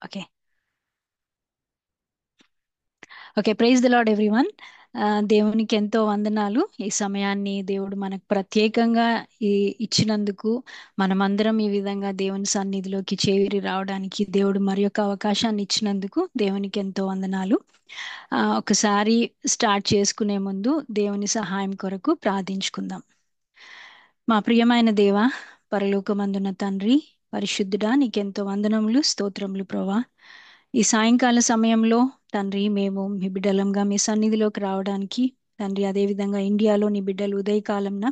Okay. Okay, praise the lord everyone. దేవునికి ఎంతో వందనాలు. ఈ సమయాన్ని దేవుడు మనకు ప్రత్యేకంగా ఈ ఇచ్చినందుకు, మనమందరం ఈ విధంగా దేవుని సన్నిధిలోకి చేరి రావడానికి దేవుడు మరి యొక్క అవకాశాన్ని ఇచ్చినందుకు దేవునికి ఎంతో వందనాలు. ఒకసారి స్టార్ట్ చేసుకునే ముందు దేవుని సహాయం కొరకు ప్రార్థించుకుందాం. మా ప్రియమైన దేవ, పరలోకమందున తండ్రి, పరిశుద్ధుడా, నీకెంతో వందనములు, స్తోత్రములు ప్రభా. ఈ సాయంకాల సమయంలో తండ్రి, మేము మీ బిడ్డలంగా మీ సన్నిధిలోకి రావడానికి తండ్రి, అదేవిధంగా ఇండియాలో నీ బిడ్డలు ఉదయకాలంన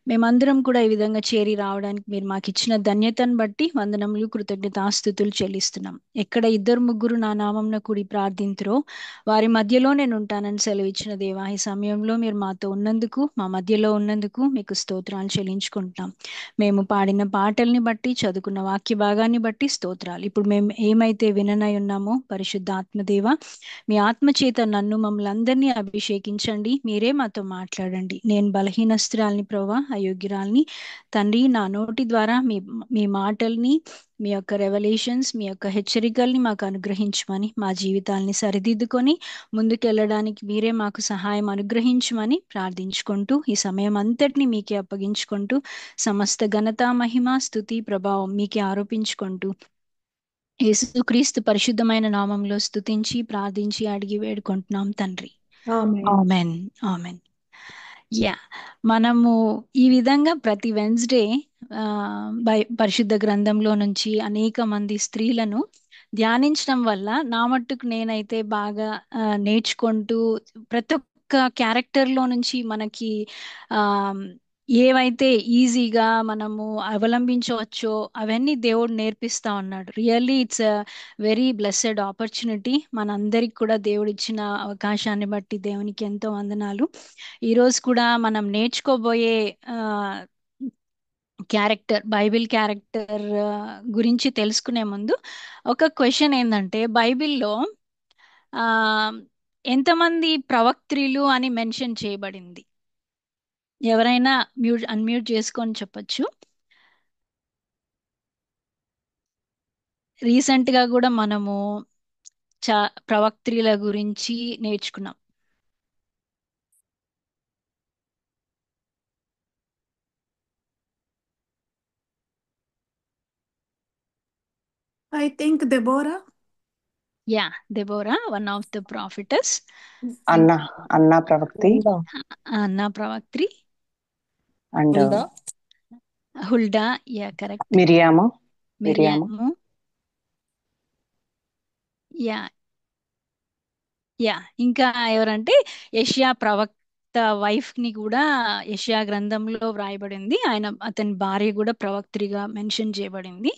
మేమందరం కూడా ఈ విధంగా చేరి రావడానికి మీరు మాకు ఇచ్చిన ధన్యతను బట్టి వందనములు, కృతజ్ఞతాస్తుతులు చెల్లిస్తున్నాం. ఎక్కడ ఇద్దరు ముగ్గురు నా నామంన కూడి ప్రార్థింతురో వారి మధ్యలో నేను ఉంటానని సెలవిచ్చిన దేవా, ఈ సమయంలో మీరు మాతో ఉన్నందుకు, మా మధ్యలో ఉన్నందుకు మీకు స్తోత్రాలు చెల్లించుకుంటున్నాం. మేము పాడిన పాటల్ని బట్టి, చదువుకున్న వాక్య భాగాన్ని బట్టి స్తోత్రాలు. ఇప్పుడు మేము ఏమైతే విననై ఉన్నామో పరిశుద్ధ ఆత్మదేవ, మీ ఆత్మ చేత నన్ను మమ్మల్ని అందరినీ అభిషేకించండి. మీరే మాతో మాట్లాడండి. నేను బలహీనస్తురాల్ని ప్రభా, అయోగ్యురాల్ని తండ్రి. నా నోటి ద్వారా మీ మీ మాటల్ని, మీ యొక్క రెవల్యూషన్స్, మీ యొక్క హెచ్చరికల్ని మాకు అనుగ్రహించమని, మా జీవితాల్ని సరిదిద్దుకొని ముందుకెళ్ళడానికి మీరే మాకు సహాయం అనుగ్రహించమని ప్రార్థించుకుంటూ, ఈ సమయం అంతటిని మీకే అప్పగించుకుంటూ, సమస్త ఘనత, మహిమ, స్తుతి, ప్రభావం మీకే ఆరోపించుకుంటూ యేసుక్రీస్తు పరిశుద్ధమైన నామంలో స్తుతించి ప్రార్థించి అడిగి వేడుకుంటున్నాం తండ్రి. ఆమేన్. ఆమెన్. ఆమెన్. యా, మనము ఈ విధంగా ప్రతి వెన్స్డే పరిశుద్ధ గ్రంథంలో నుంచి అనేక మంది స్త్రీలను ధ్యానించడం వల్ల నా మట్టుకు నేనైతే బాగా నేర్చుకుంటూ ప్రతి ఒక్క క్యారెక్టర్లో నుంచి మనకి ఆ ఏవైతే ఈజీగా మనము అవలంబించవచ్చో అవన్నీ దేవుడు నేర్పిస్తా ఉన్నాడు. Really it's a very blessed opportunity. మనందరికి కూడా దేవుడు ఇచ్చిన అవకాశాన్ని బట్టి దేవునికి ఎంతో వందనాలు. ఈరోజు కూడా మనం నేర్చుకోబోయే క్యారెక్టర్, బైబిల్ క్యారెక్టర్ గురించి తెలుసుకునే ముందు ఒక క్వశ్చన్ ఏంటంటే, బైబిల్లో ఆ ఎంతమంది ప్రవక్త్రులు అని మెన్షన్ చేయబడింది? ఎవరైనా అన్మ్యూట్ చేసుకొని చెప్పొచ్చు. రీసెంట్ గా కూడా మనము ప్రవక్త్రుల గురించి నేర్చుకున్నాం. I think Deborah. Yeah, Deborah one of the prophets. అన్న అన్న ప్రవక్తి అన్నా ప్రవక్త్రి. And Hulda. Huldah, yeah correct. మిరియాము మిరియాము, యా. యా, ఇంకా ఎవరంటే యెషయా ప్రవక్త వైఫ్ ని కూడా యెషయా గ్రంథంలో వ్రాయబడింది. అతని భార్య కూడా ప్రవక్త్రిగా మెన్షన్ చేయబడింది.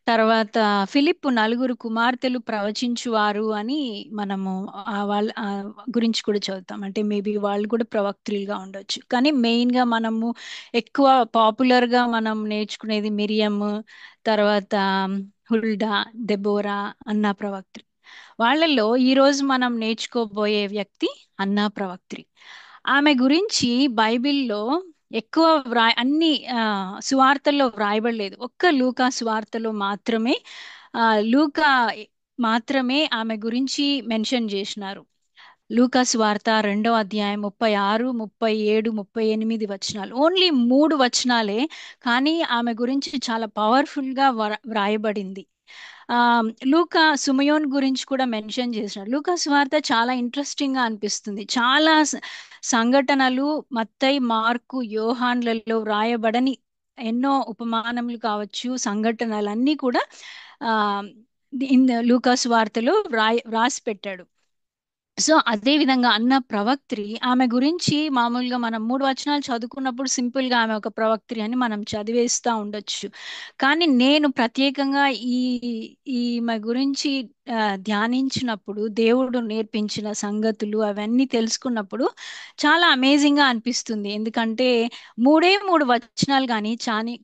తర్వాత ఫిలిప్ నలుగురు కుమార్తెలు ప్రవచించువారు అని మనము వాళ్ళ గురించి కూడా చదువుతాం. అంటే మేబీ వాళ్ళు కూడా ప్రవక్త్రులుగా ఉండొచ్చు. కానీ మెయిన్ గా మనము ఎక్కువ పాపులర్ గా మనం నేర్చుకునేది మిరియం, తర్వాత హుల్డా, దెబోరా, అన్నా ప్రవక్త్రి. వాళ్ళల్లో ఈరోజు మనం నేర్చుకోబోయే వ్యక్తి అన్నా ప్రవక్త్రి. ఆమె గురించి బైబిల్లో ఎక్కువ అన్ని సువార్తల్లో వ్రాయబడలేదు. ఒక్క లూకా సువార్తలో మాత్రమే లూకా మాత్రమే ఆమె గురించి మెన్షన్ చేసినారు. లూకా సువార్త 2వ అధ్యాయం 36, 37, 38 వచనాలు, ఓన్లీ 3 వచనాలే, కానీ ఆమె గురించి చాలా పవర్ఫుల్ గా వ్రాయబడింది. ఆ లూకా సుమయోన్ గురించి కూడా మెన్షన్ చేసినాడు. లూకా సువార్త చాలా ఇంట్రెస్టింగ్ గా అనిపిస్తుంది. చాలా సంఘటనలు మత్తయి, మార్కు, యోహాన్లలో వ్రాయబడని ఎన్నో ఉపమానములు కావచ్చు, సంఘటనలన్నీ కూడా ఆ లూకా సువార్తలో వ్రాసి పెట్టాడు. సో అదే విధంగా అన్న ప్రవక్త్రి, ఆమె గురించి మామూలుగా మనం 3 వచనాలు చదువుకున్నప్పుడు సింపుల్ గా ఆమె ఒక ప్రవక్త్రి అని మనం చదివేస్తా ఉండొచ్చు. కానీ నేను ప్రత్యేకంగా ఈమె గురించి ధ్యానించినప్పుడు, దేవుడు నేర్పించిన సంగతులు అవన్నీ తెలుసుకున్నప్పుడు చాలా అమేజింగ్ గా అనిపిస్తుంది. ఎందుకంటే 3 వచనాలు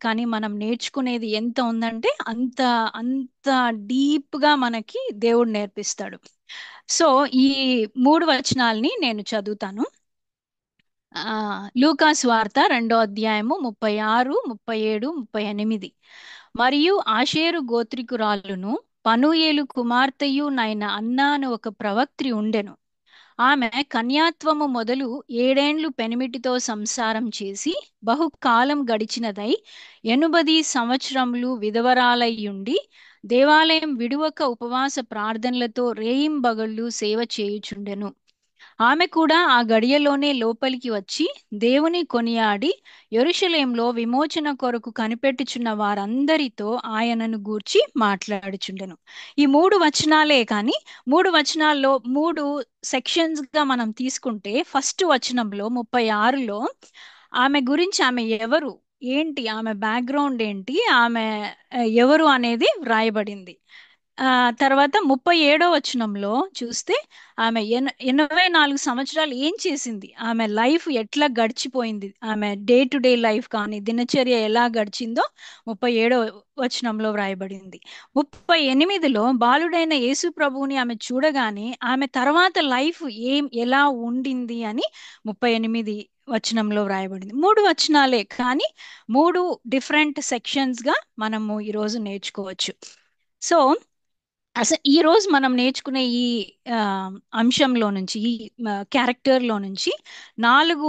కానీ మనం నేర్చుకునేది ఎంత ఉందంటే అంత అంత డీప్ గా మనకి దేవుడు నేర్పిస్తాడు. సో ఈ 3 వచనాల్ని నేను చదువుతాను. లూకా సువార్త 2వ అధ్యాయము 36, 37, 38. మరియు ఆషేరు గోత్రికురాలును పనూయేలు కుమార్తెయు నైన అన్నా అను ఒక ప్రవక్త్రి ఉండెను. ఆమె కన్యాత్వము మొదలు 7 ఏండ్లు పెనిమిటితో సంసారం చేసి బహుకాలం గడిచినదై 80 సంవత్సరములు విధవరాలయ్యుండి దేవాలయం విడువక ఉపవాస ప్రార్థనలతో రేయింబగళ్ళు సేవ చేయుచుండెను. ఆమె కూడా ఆ గడియలోనే లోపలికి వచ్చి దేవుని కొనియాడి యెరూషలేంలో విమోచన కొరకు కనిపెట్టుచున్న వారందరితో ఆయనను గూర్చి మాట్లాడుచుండెను. ఈ 3 వచనాలే కానీ 3 వచనాల్లో 3 సెక్షన్స్ గా మనం తీసుకుంటే ఫస్ట్ వచనంలో 36లో ఆమె గురించి, ఆమె ఎవరు, ఏంటి, ఆమె బ్యాక్గ్రౌండ్ ఏంటి, ఆమె ఎవరు అనేది వ్రాయబడింది. తర్వాత 37 వచనంలో చూస్తే ఆమె 84 సంవత్సరాలు ఏం చేసింది, ఆమె లైఫ్ ఎట్లా గడిచిపోయింది, ఆమె డే టు డే లైఫ్ కానీ దినచర్య ఎలా గడిచిందో 37 వచనంలో వ్రాయబడింది. 38లో బాలుడైన యేసు ప్రభువుని ఆమె చూడగానే ఆమె తర్వాత లైఫ్ ఎలా ఉండింది అని 38 వచనంలో వ్రాయబడింది. 3 వచనాలే కానీ 3 డిఫరెంట్ సెక్షన్స్ గా మనము ఈరోజు నేర్చుకోవచ్చు. సో అసలు ఈ రోజు మనం నేర్చుకునే ఈ ఆ, అంశంలో నుంచి, ఈ క్యారెక్టర్లో నుంచి 4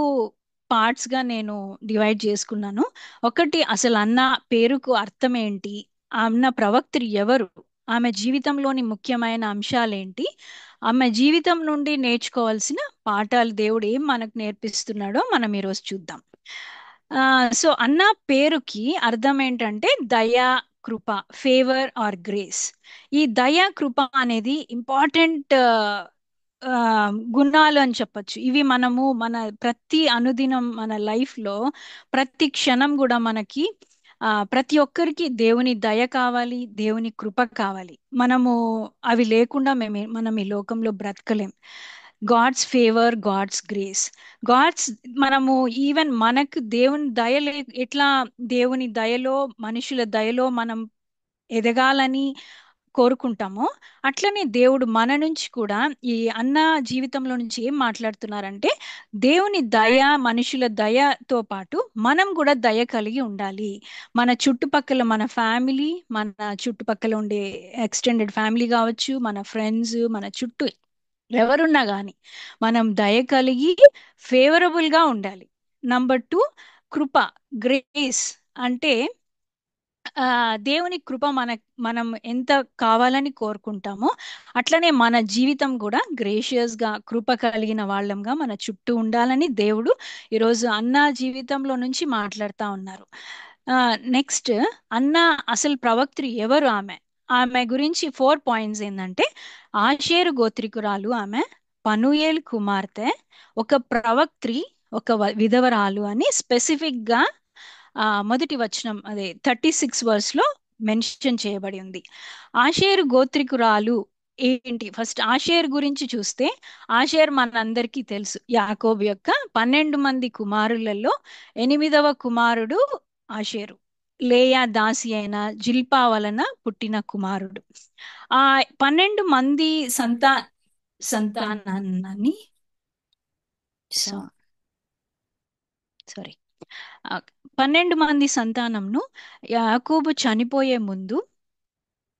పార్ట్స్ గా నేను డివైడ్ చేసుకున్నాను. ఒకటి, అసలు అన్న పేరుకు అర్థం ఏంటి, అన్న ప్రవక్త్రి ఎవరు, ఆమె జీవితంలోని ముఖ్యమైన అంశాలేంటి, ఆమె జీవితం నుండి నేర్చుకోవాల్సిన పాఠాలు, దేవుడు ఏం మనకు నేర్పిస్తున్నాడో మనం ఈరోజు చూద్దాం. సో అన్న పేరుకి అర్థం ఏంటంటే దయ, కృప, ఫేవర్ ఆర్ గ్రేస్. ఈ దయ, కృప అనేది ఇంపార్టెంట్ గుణాలు అని చెప్పొచ్చు. ఇవి మనము మన ప్రతి అనుదినం మన లైఫ్ లో ప్రతి క్షణం కూడా మనకి ప్రతి ఒక్కరికి దేవుని దయ కావాలి, దేవుని కృప కావాలి. మనము అవి లేకుండా మనం ఈ లోకంలో బ్రతకలేం. God's favour, God's grace, God's మనము ఈవెన్ మనకు దేవుని దయ ఎట్లా దేవుని దయలో, మనుషుల దయలో మనం ఎదగాలని కోరుకుంటామో అట్లనే దేవుడు మన నుంచి కూడా ఈ అన్న జీవితంలో నుంచి ఏం మాట్లాడుతున్నారంటే దేవుని దయ, మనుషుల దయతో పాటు మనం కూడా దయ కలిగి ఉండాలి. మన చుట్టుపక్కల, మన ఫ్యామిలీ, మన చుట్టుపక్కల ఉండే ఎక్స్టెండెడ్ ఫ్యామిలీ కావచ్చు, మన ఫ్రెండ్స్, మన చుట్టూ ఎవరున్నా కానీ మనం దయ కలిగి ఫేవరబుల్ గా ఉండాలి. నంబర్ 2, కృప, గ్రేస్ అంటే దేవుని కృప మనం ఎంత కావాలని కోరుకుంటామో అట్లనే మన జీవితం కూడా గ్రేషియస్ గా, కృప కలిగిన వాళ్ళంగా మన చుట్టూ ఉండాలని దేవుడు ఈరోజు అన్న జీవితంలో నుంచి మాట్లాడుతా ఉన్నారు. నెక్స్ట్, అన్న అసలు ప్రవక్త్రి ఎవరు, ఆమె గురించి 4 పాయింట్స్ ఏంటంటే ఆషేరు గోత్రికురాలు ఆమె, పనూయేల్ కుమార్తె, ఒక ప్రవక్త్రి, ఒక విధవరాలు అని స్పెసిఫిక్ గా మొదటి వచనం, అదే 36 లో మెన్షన్ చేయబడి ఉంది. ఆషేరు గోత్రికురాలు ఏంటి? ఫస్ట్ ఆషేర్ గురించి చూస్తే, ఆషేర్ మనందరికీ తెలుసు, యాకోబు యొక్క 12 మంది కుమారులలో 8వ కుమారుడు ఆషేరు. లేయా దాసి అయిన జిల్పా వలన పుట్టిన కుమారుడు. ఆ 12 మంది సంతానాన్ని సారీ 12 మంది సంతానంను యాకోబు చనిపోయే ముందు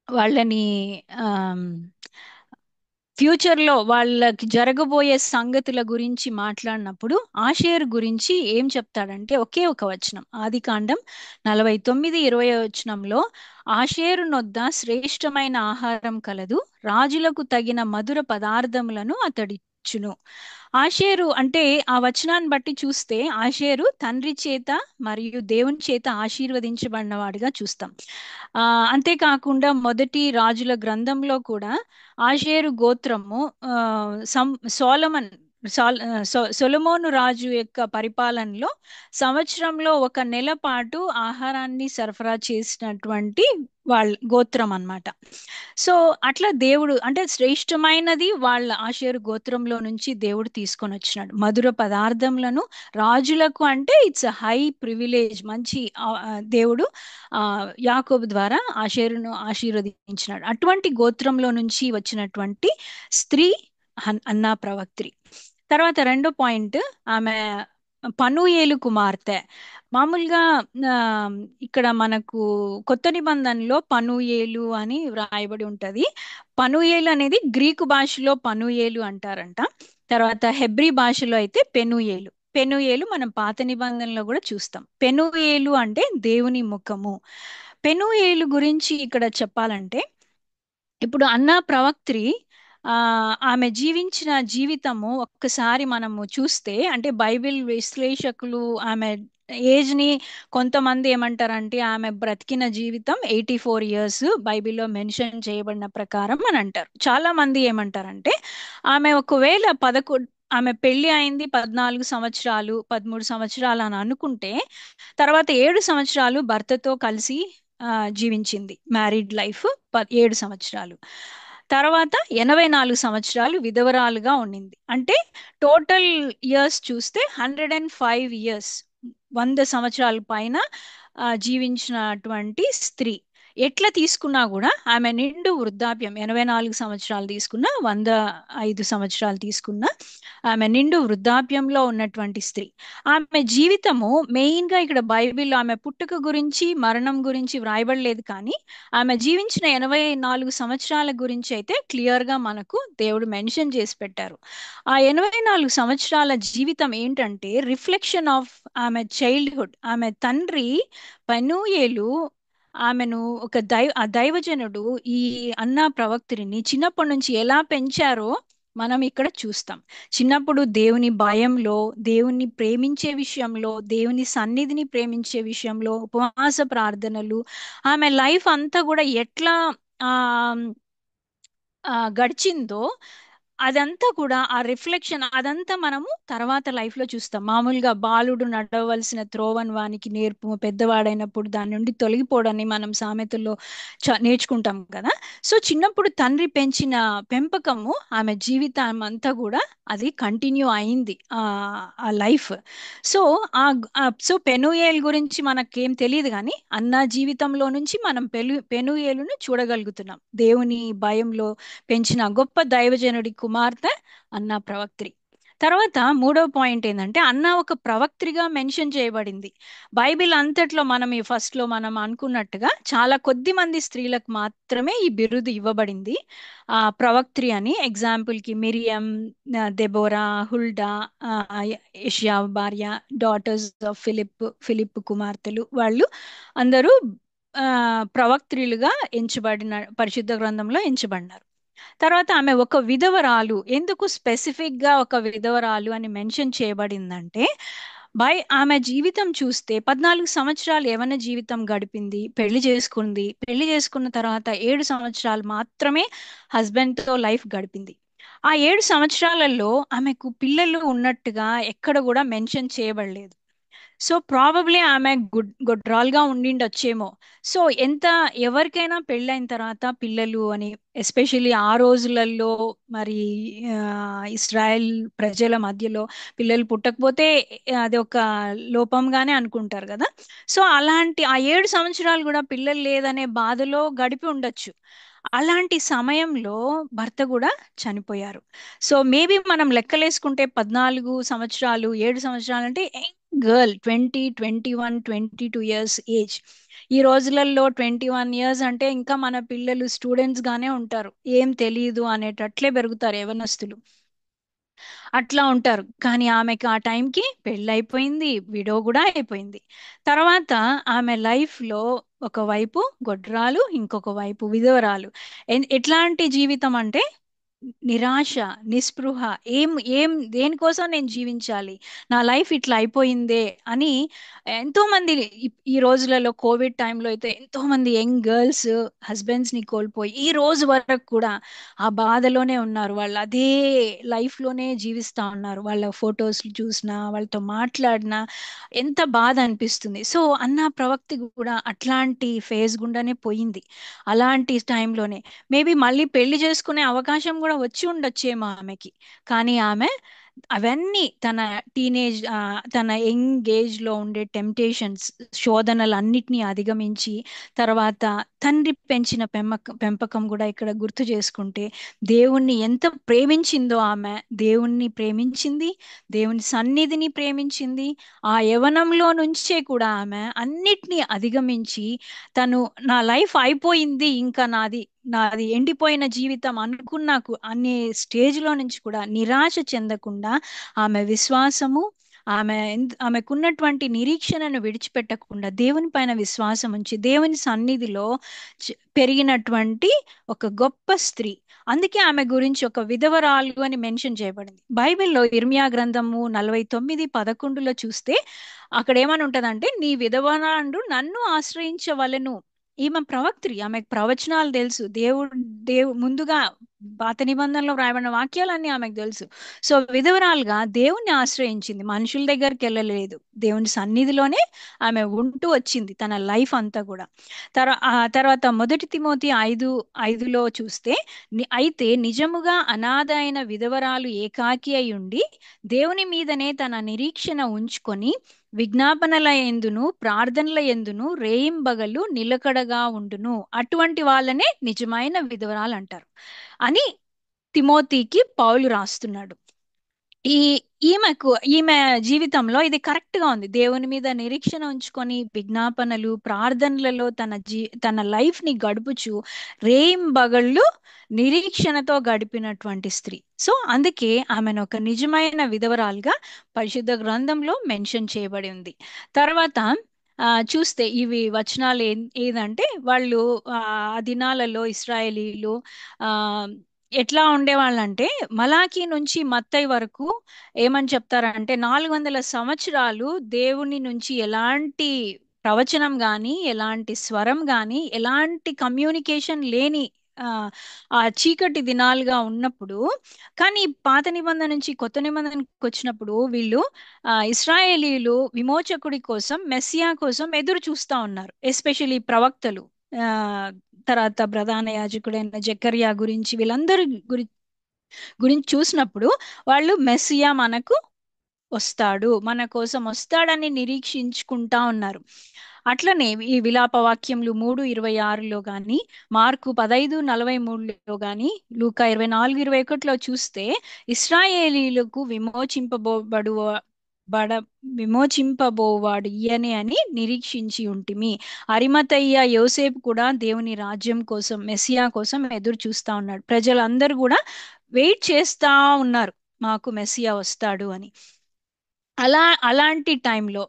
వాళ్ళని ఫ్యూచర్ లో వాళ్ళకి జరగబోయే సంగతుల గురించి మాట్లాడినప్పుడు ఆషేరు గురించి ఏం చెప్తాడంటే ఒకే ఒక వచనం, ఆదికాండం 49:20 ఆషేరు నొద్ద శ్రేష్టమైన ఆహారం కలదు, రాజులకు తగిన మధుర పదార్థములను అతడిచ్చును. ఆషేరు అంటే ఆ వచనాన్ని బట్టి చూస్తే ఆషేరు తండ్రి చేత మరియు దేవుని చేత ఆశీర్వదించబడిన వాడిగా చూస్తాం. అంతేకాకుండా మొదటి రాజుల గ్రంథంలో కూడా ఆషేరు గోత్రము సొలొమోను రాజు యొక్క పరిపాలనలో సంవత్సరంలో 1 నెల పాటు ఆహారాన్ని సరఫరా చేసినటువంటి వాళ్ళ గోత్రం అన్నమాట. సో అట్లా దేవుడు అంటే శ్రేష్టమైనది వాళ్ళ ఆషేరు గోత్రంలో నుంచి దేవుడు తీసుకొని వచ్చినాడు. మధుర పదార్థములను రాజులకు అంటే ఇట్స్ అ హై ప్రివిలేజ్, మంచి దేవుడు యాకోబు ద్వారా ఆషేరును ఆశీర్వదించినాడు. అటువంటి గోత్రంలో నుంచి వచ్చినటువంటి స్త్రీ అన్నా ప్రవక్త్రి. తర్వాత 2వ పాయింట్, ఆమె పనూయేలు కుమార్తె. మామూలుగా ఆ, ఇక్కడ మనకు కొత్త నిబంధనలో పనూయేలు అని వ్రాయబడి ఉంటది. పనూయేలు అనేది గ్రీకు భాషలో పనూయేలు అంటారంట. తర్వాత హెబ్రీ భాషలో అయితే పెనూయేలు. పెనూయేలు మనం పాత నిబంధనలో కూడా చూస్తాం. పెనూయేలు అంటే దేవుని ముఖము. పెనూయేలు గురించి ఇక్కడ చెప్పాలంటే, ఇప్పుడు అన్నా ప్రవక్త్రి ఆ ఆమె జీవించిన జీవితము ఒక్కసారి మనము చూస్తే, అంటే బైబిల్ విశ్లేషకులు ఆమె ఏజ్ ని కొంతమంది ఏమంటారంటే ఆమె బ్రతికిన జీవితం 84 ఇయర్స్ బైబిల్లో మెన్షన్ చేయబడిన ప్రకారం అని అంటారు. చాలా మంది ఏమంటారంటే ఆమె ఒకవేళ ఆమె పెళ్లి అయింది 14 సంవత్సరాలు 13 సంవత్సరాలు అని అనుకుంటే, తర్వాత 7 సంవత్సరాలు భర్తతో కలిసి జీవించింది మ్యారీడ్ లైఫ్. 7 సంవత్సరాలు తర్వాత 84 సంవత్సరాలు విధవరాలుగా ఉండింది. అంటే టోటల్ ఇయర్స్ చూస్తే 105 ఇయర్స్, 100 సంవత్సరాల పైన జీవించినటువంటి స్త్రీ. ఎట్లా తీసుకున్నా కూడా ఆమె నిండు వృద్ధాప్యం, 84 సంవత్సరాలు తీసుకున్నా, 105 సంవత్సరాలు తీసుకున్నా, ఆమె నిండు వృద్ధాప్యంలో ఉన్నటువంటి స్త్రీ. ఆమె జీవితము మెయిన్ గా ఇక్కడ బైబిల్లో ఆమె పుట్టుక గురించి మరణం గురించి వ్రాయబడలేదు, కానీ ఆమె జీవించిన 84 సంవత్సరాల గురించి అయితే క్లియర్ గా మనకు దేవుడు మెన్షన్ చేసి పెట్టారు. ఆ 84 సంవత్సరాల జీవితం ఏంటంటే రిఫ్లెక్షన్ ఆఫ్ ఆమె చైల్డ్హుడ్. ఆమె తండ్రి పనూయేలు ఆమెను ఆ దైవజనుడు ఈ అన్నా ప్రవక్త్రిని చిన్నప్పటి నుంచి ఎలా పెంచారో మనం ఇక్కడ చూస్తాం. చిన్నప్పుడు దేవుని భయంలో, దేవుని ప్రేమించే విషయంలో, దేవుని సన్నిధిని ప్రేమించే విషయంలో ఉపవాస ప్రార్థనలు, ఆమె లైఫ్ అంతా కూడా ఎట్లా ఆ గడిచిందో అదంతా కూడా ఆ రిఫ్లెక్షన్ అదంతా మనము తర్వాత లైఫ్ లో చూస్తాం. మామూలుగా బాలుడు నడవలసిన త్రోవను వానికి నేర్పు, పెద్దవాడైనప్పుడు దాని నుండి తొలగిపోవడాన్ని మనం సామెతల్లో నేర్చుకుంటాం కదా. సో చిన్నప్పుడు తండ్రి పెంచిన పెంపకము ఆమె జీవితం అంతా కూడా అది కంటిన్యూ అయింది ఆ లైఫ్. సో సో పెనూయేల్ గురించి మనకేం తెలియదు, కానీ అన్న జీవితంలో నుంచి మనం పెనూయేలును చూడగలుగుతున్నాం. దేవుని భయంలో పెంచిన గొప్ప దైవజనుడి కుమార్తె అన్నా ప్రవక్త్రి. తర్వాత మూడవ పాయింట్ ఏంటంటే అన్న ఒక ప్రవక్త్రిగా మెన్షన్ చేయబడింది. బైబిల్ అంతట్లో మనం ఈ ఫస్ట్ లో మనం అనుకున్నట్టుగా చాలా కొద్ది మంది స్త్రీలకు మాత్రమే ఈ బిరుదు ఇవ్వబడింది ప్రవక్త్రి అని. ఎగ్జాంపుల్ కి మిరియం, దెబోరా, హుల్డా, ఏషియా భార్య, డాటర్స్ ఆఫ్ ఫిలిప్ కుమార్తెలు, వాళ్ళు అందరూ ప్రవక్త్రిలుగా ఎంచబడిన పరిశుద్ధ గ్రంథంలో ఎంచబడినారు. తర్వాత ఆమె ఒక విధవరాలు. ఎందుకు స్పెసిఫిక్ గా ఒక విధవరాలు అని మెన్షన్ చేయబడిందంటే, ఆమె జీవితం చూస్తే 14 సంవత్సరాలు యవన జీవితం గడిపింది, పెళ్లి చేసుకుంది. పెళ్లి చేసుకున్న తర్వాత 7 సంవత్సరాలు మాత్రమే హస్బెండ్ తో లైఫ్ గడిపింది. ఆ 7 సంవత్సరాలలో ఆమెకు పిల్లలు ఉన్నట్టుగా ఎక్కడ కూడా మెన్షన్ చేయబడలేదు. సో ప్రాబబ్లీ ఆమె గొడ్రాలుగా ఉండిండొచ్చేమో. సో ఎవరికైనా పెళ్ళైన తర్వాత పిల్లలు అని, ఎస్పెషల్లీ ఆ రోజులలో మరి ఇస్రాయెల్ ప్రజల మధ్యలో పిల్లలు పుట్టకపోతే అది ఒక లోపంగానే అనుకుంటారు కదా. సో అలాంటి ఆ 7 సంవత్సరాలు కూడా పిల్లలు లేదనే బాధలో గడిపి ఉండొచ్చు. అలాంటి సమయంలో భర్త కూడా చనిపోయారు. సో మేబీ మనం లెక్కలేసుకుంటే 14 సంవత్సరాలు 7 సంవత్సరాలు అంటే గర్ల్ 20, 21, 22 ఇయర్స్ ఏజ్. ఈ రోజులలో 21 ఇయర్స్ అంటే ఇంకా మన పిల్లలు స్టూడెంట్స్ గానే ఉంటారు, ఏం తెలియదు అనేటట్లే పెరుగుతారు యవనస్తులు, అట్లా ఉంటారు. కానీ ఆమెకి ఆ టైంకి పెళ్ళైపోయింది, విడో కూడా అయిపోయింది. తర్వాత ఆమె లైఫ్ లో ఒకవైపు గొడ్రాలు, ఇంకొక వైపు విధవరాలు. ఎట్లాంటి జీవితం అంటే నిరాశ, నిస్పృహ, ఏం ఏం దేనికోసం నేను జీవించాలి, నా లైఫ్ ఇట్లా అయిపోయిందే అని. ఎంతో మంది ఈ రోజులలో కోవిడ్ టైంలో అయితే ఎంతో మంది యంగ్ గర్ల్స్ హస్బెండ్స్ ని కోల్పోయి ఈ రోజు వరకు కూడా ఆ బాధలోనే ఉన్నారు. వాళ్ళు అదే లైఫ్ లోనే జీవిస్తా ఉన్నారు. వాళ్ళ ఫొటోస్ చూసినా, వాళ్ళతో మాట్లాడినా ఎంత బాధ అనిపిస్తుంది. సో అన్న ప్రవక్తి కూడా అట్లాంటి ఫేజ్ గుండానే పోయింది. అలాంటి టైంలోనే మేబీ మళ్ళీ పెళ్లి చేసుకునే అవకాశం కూడా వచ్చి ఉండొచ్చేమో ఆమెకి, కానీ ఆమె అవన్నీ తన టీనేజ్ తన యంగ్ ఏజ్ లో ఉండే టెంప్టేషన్స్, శోధనలన్నిటినీ అధిగమించి, తర్వాత తండ్రి పెంచిన పెంపకం కూడా ఇక్కడ గుర్తు చేసుకుంటే, దేవుణ్ణి ఎంత ప్రేమించిందో ఆమె. దేవుణ్ణి ప్రేమించింది, దేవుని సన్నిధిని ప్రేమించింది. ఆ యవనంలో నుంచే కూడా ఆమె అన్నిటినీ అధిగమించి, తను నా లైఫ్ అయిపోయింది, ఇంకా నాది నాది ఎండిపోయిన జీవితం అనుకున్నాకు అనే స్టేజ్ లో నుంచి కూడా నిరాశ చెందకుండా, ఆమె విశ్వాసము, ఆమెకున్నటువంటి నిరీక్షణను విడిచిపెట్టకుండా దేవుని పైన విశ్వాసం ఉంచి దేవుని సన్నిధిలో పెరిగినటువంటి ఒక గొప్ప స్త్రీ. అందుకే ఆమె గురించి ఒక విధవరాలు అని మెన్షన్ చేయబడింది బైబిల్లో. ఇర్మియా గ్రంథము 49:11 చూస్తే అక్కడ ఏమని ఉంటదంటే, నీ విధవరాండు నన్ను ఆశ్రయించవలెను. ఈమె ప్రవక్త్రి, ఆమెకు ప్రవచనాలు తెలుసు. ముందుగా పాత నిబంధనలో వ్రాయబడిన వాక్యాలన్నీ ఆమెకు తెలుసు. సో విధవరాలుగా దేవుణ్ణి ఆశ్రయించింది, మనుషుల దగ్గరికి వెళ్ళలేదు. దేవుని సన్నిధిలోనే ఆమె ఉంటూ వచ్చింది తన లైఫ్ అంతా కూడా. తర్వాత 1 తిమోతి 5:5లో చూస్తే, అయితే నిజముగా అనాథ అయిన విధవరాలు ఏకాకి అయి ఉండి దేవుని మీదనే తన నిరీక్షణ ఉంచుకొని విజ్ఞాపనల యందును ప్రార్థనల యందును రేయింబగలు నిలకడగా ఉండును, అటువంటి వాళ్ళనే నిజమైన విధవరాలు అంటారు అని తిమోతికి పౌలు రాస్తున్నాడు. ఈ ఈమె జీవితంలో ఇది కరెక్ట్ గా ఉంది. దేవుని మీద నిరీక్షణ ఉంచుకొని విజ్ఞాపనలు ప్రార్థనలలో తన లైఫ్ ని గడుపుచు రేయింబగళ్ళు నిరీక్షణతో గడిపినటువంటి స్త్రీ. సో అందుకే ఆమెను ఒక నిజమైన విధవరాలుగా పరిశుద్ధ గ్రంథంలో మెన్షన్ చేయబడి ఉంది. తర్వాత చూస్తే ఇవి వచనాలు ఏదంటే, వాళ్ళు ఆ దినాలలో ఇశ్రాయేలీలు ఆ ఎట్లా ఉండేవాళ్ళంటే, మలాకి నుంచి మత్తయి వరకు ఏమని చెప్తారంటే, 400 సంవత్సరాలు దేవుని నుంచి ఎలాంటి ప్రవచనం గాని, ఎలాంటి స్వరం గాని, ఎలాంటి కమ్యూనికేషన్ లేని ఆ చీకటి దినాలుగా ఉన్నప్పుడు, కానీ పాత నిబంధన నుంచి కొత్త నిబంధనకి వచ్చినప్పుడు వీళ్ళు ఇశ్రాయేలీలు విమోచకుడి కోసం, మెస్సియా కోసం ఎదురు చూస్తా ఉన్నారు. ఎస్పెషల్లీ ప్రవక్తలు, ఆ తర్వాత ప్రధాన యాజకుడైన జకర్యా గురించి, వీళ్ళందరి గురించి చూసినప్పుడు వాళ్ళు మెస్సియా మనకు వస్తాడు, మన కోసం వస్తాడని నిరీక్షించుకుంటా ఉన్నారు. అట్లనే ఈ విలాప వాక్యములు 3:26లో గాని, మార్కు 15:43లో గాని, లూకా 24:21లో చూస్తే, ఇశ్రాయేలీలకు విమోచింపబోవాడు ఈయనే అని నిరీక్షించి ఉంటిమి. అరిమతయ్య యోసేపు కూడా దేవుని రాజ్యం కోసం, మెస్సియా కోసం ఎదురు చూస్తా ఉన్నాడు. ప్రజలందరూ కూడా వెయిట్ చేస్తా ఉన్నారు, మాకు మెస్సియా వస్తాడు అని. అలాంటి టైంలో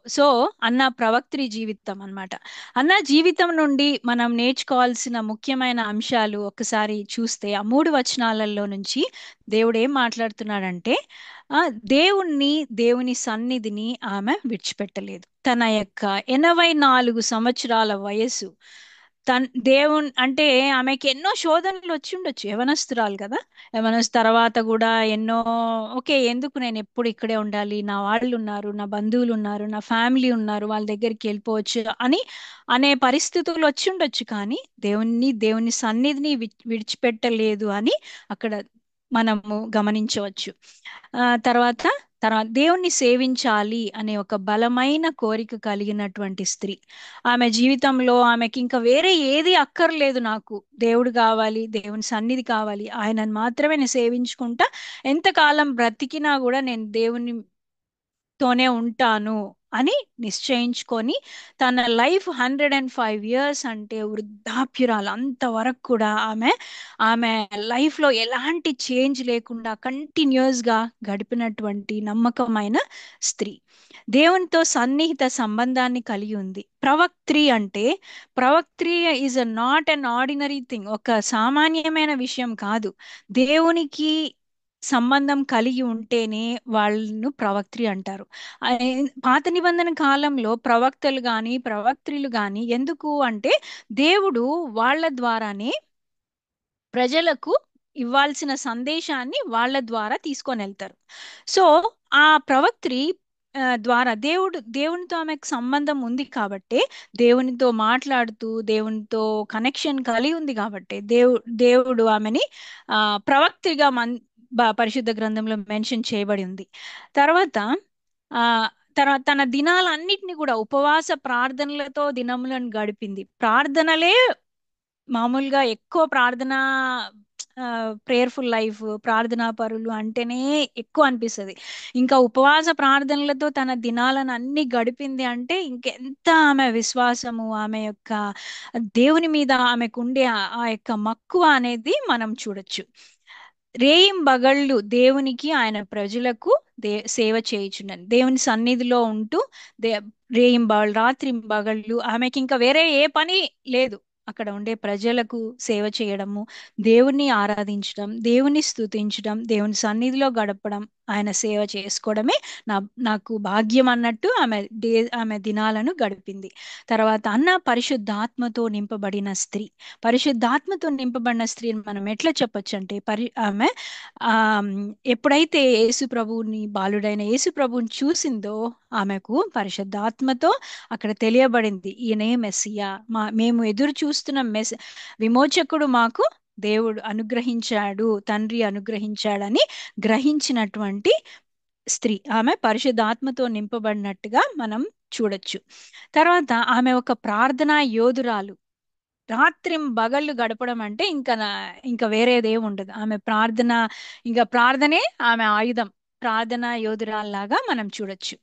అన్న ప్రవక్త్రి జీవితం అన్నమాట. అన్న జీవితం నుండి మనం నేర్చుకోవాల్సిన ముఖ్యమైన అంశాలు ఒకసారి చూస్తే, ఆ 3 వచనాలలో నుంచి దేవుడు ఏం మాట్లాడుతున్నాడంటే, దేవుని సన్నిధిని ఆమె విడిచిపెట్టలేదు. తన యొక్క 84 సంవత్సరాల వయస్సు, అంటే ఆమెకి ఎన్నో శోధనలు వచ్చి ఉండొచ్చు, యవనస్తురాలు కదా. తర్వాత కూడా ఎన్నో, ఓకే ఎందుకు నేను ఎప్పుడు ఇక్కడే ఉండాలి, నా వాళ్ళు ఉన్నారు, నా బంధువులు ఉన్నారు, నా ఫ్యామిలీ ఉన్నారు, వాళ్ళ దగ్గరికి వెళ్ళిపోవచ్చు అనే పరిస్థితులు వచ్చి ఉండొచ్చు. కానీ దేవుని సన్నిధిని విడిచిపెట్టలేదు అని అక్కడ మనము గమనించవచ్చు. తర్వాత దేవుణ్ణి సేవించాలి అనే ఒక బలమైన కోరిక కలిగినటువంటి స్త్రీ. ఆమె జీవితంలో ఆమెకి ఇంకా వేరే ఏది అక్కర్లేదు. నాకు దేవుడు కావాలి, దేవుని సన్నిధి కావాలి, ఆయనను మాత్రమే నేను సేవించుకుంటా, ఎంతకాలం బ్రతికినా కూడా నేను తోనే ఉంటాను అని నిశ్చయించుకొని, తన లైఫ్ 105 years అంటే వృద్ధాప్యురాలు అంతవరకు కూడా ఆమె లైఫ్ లో ఎలాంటి చేంజ్ లేకుండా కంటిన్యూస్ గా గడిపినటువంటి నమ్మకమైన స్త్రీ. దేవునితో సన్నిహిత సంబంధాన్ని కలిగి ఉంది. ప్రవక్త్రి is not an ordinary thing, ఒక సామాన్యమైన విషయం కాదు. దేవునికి సంబంధం కలిగి ఉంటేనే వాళ్ళను ప్రవక్త్రి అంటారు. పాత నిబంధన కాలంలో ప్రవక్తలు గాని ప్రవక్త్రులు గాని ఎందుకు అంటే, దేవుడు వాళ్ళ ద్వారానే ప్రజలకు ఇవ్వాల్సిన సందేశాన్ని వాళ్ళ ద్వారా తీసుకొని వెళ్తారు. సో ఆ ప్రవక్త్రి ద్వారా దేవునితో ఆమెకు సంబంధం ఉంది కాబట్టి, దేవునితో మాట్లాడుతూ దేవునితో కనెక్షన్ కలిగి ఉంది కాబట్టి దేవుడు ఆమెని ప్రవక్త్రిగా పరిశుద్ధ గ్రంథంలో మెన్షన్ చేయబడి ఉంది. తర్వాత ఆ తర్వాత తన దినాలన్నిటిని కూడా ఉపవాస ప్రార్థనలతో దినములను గడిపింది. ప్రార్థనలే మామూలుగా ఎక్కువ ప్రార్థన, ప్రేయర్ఫుల్ లైఫ్, ప్రార్థనా పరులు అంటేనే ఎక్కువ అనిపిస్తుంది. ఇంకా ఉపవాస ప్రార్థనలతో తన దినాలను అన్ని గడిపింది అంటే ఇంకెంత ఆమె విశ్వాసము, ఆమె యొక్క దేవుని మీద ఆమెకు ఉండే ఆ యొక్క మక్కువ అనేది మనం చూడొచ్చు. రేయింబగళ్ళు దేవునికి ఆయన ప్రజలకు సేవ చేయుచున్నాను. దేవుని సన్నిధిలో ఉంటూ దే రేయింబగళ్ళు రాత్రింబగళ్ళు ఆమెకి ఇంకా వేరే ఏ పని లేదు. అక్కడ ఉండే ప్రజలకు సేవ చేయడము, దేవుణ్ణి ఆరాధించడం, దేవుని స్తుతించడం, దేవుని సన్నిధిలో గడపడం, ఆయన సేవ చేసుకోవడమే నాకు భాగ్యం అన్నట్టు ఆమె దినాలను గడిపింది. తర్వాత అన్న పరిశుద్ధాత్మతో నింపబడిన స్త్రీ. పరిశుద్ధాత్మతో నింపబడిన స్త్రీని మనం ఎట్లా చెప్పొచ్చు అంటే ఆమె ఆ ఎప్పుడైతే యేసు ప్రభువుని, బాలుడైన యేసు ప్రభువుని చూసిందో ఆమెకు పరిశుద్ధాత్మతో అక్కడ తెలియబడింది, ఈయనే మెస్సియా, మేము ఎదురు చూస్తున్న విమోచకుడు మాకు దేవుడు అనుగ్రహించాడు, తండ్రి అనుగ్రహించాడని గ్రహించినటువంటి స్త్రీ. ఆమె పరిశుద్ధాత్మతో నింపబడినట్టుగా మనం చూడొచ్చు. తర్వాత ఆమె ఒక ప్రార్థనా యోధురాలు. రాత్రింబగళ్ళు గడపడం అంటే ఇంకా వేరేదే ఉండదు. ఆమె ప్రార్థన, ఇంకా ప్రార్థనే ఆమె ఆయుధం. ప్రార్థనా యోధురాల్లాగా మనం చూడొచ్చు.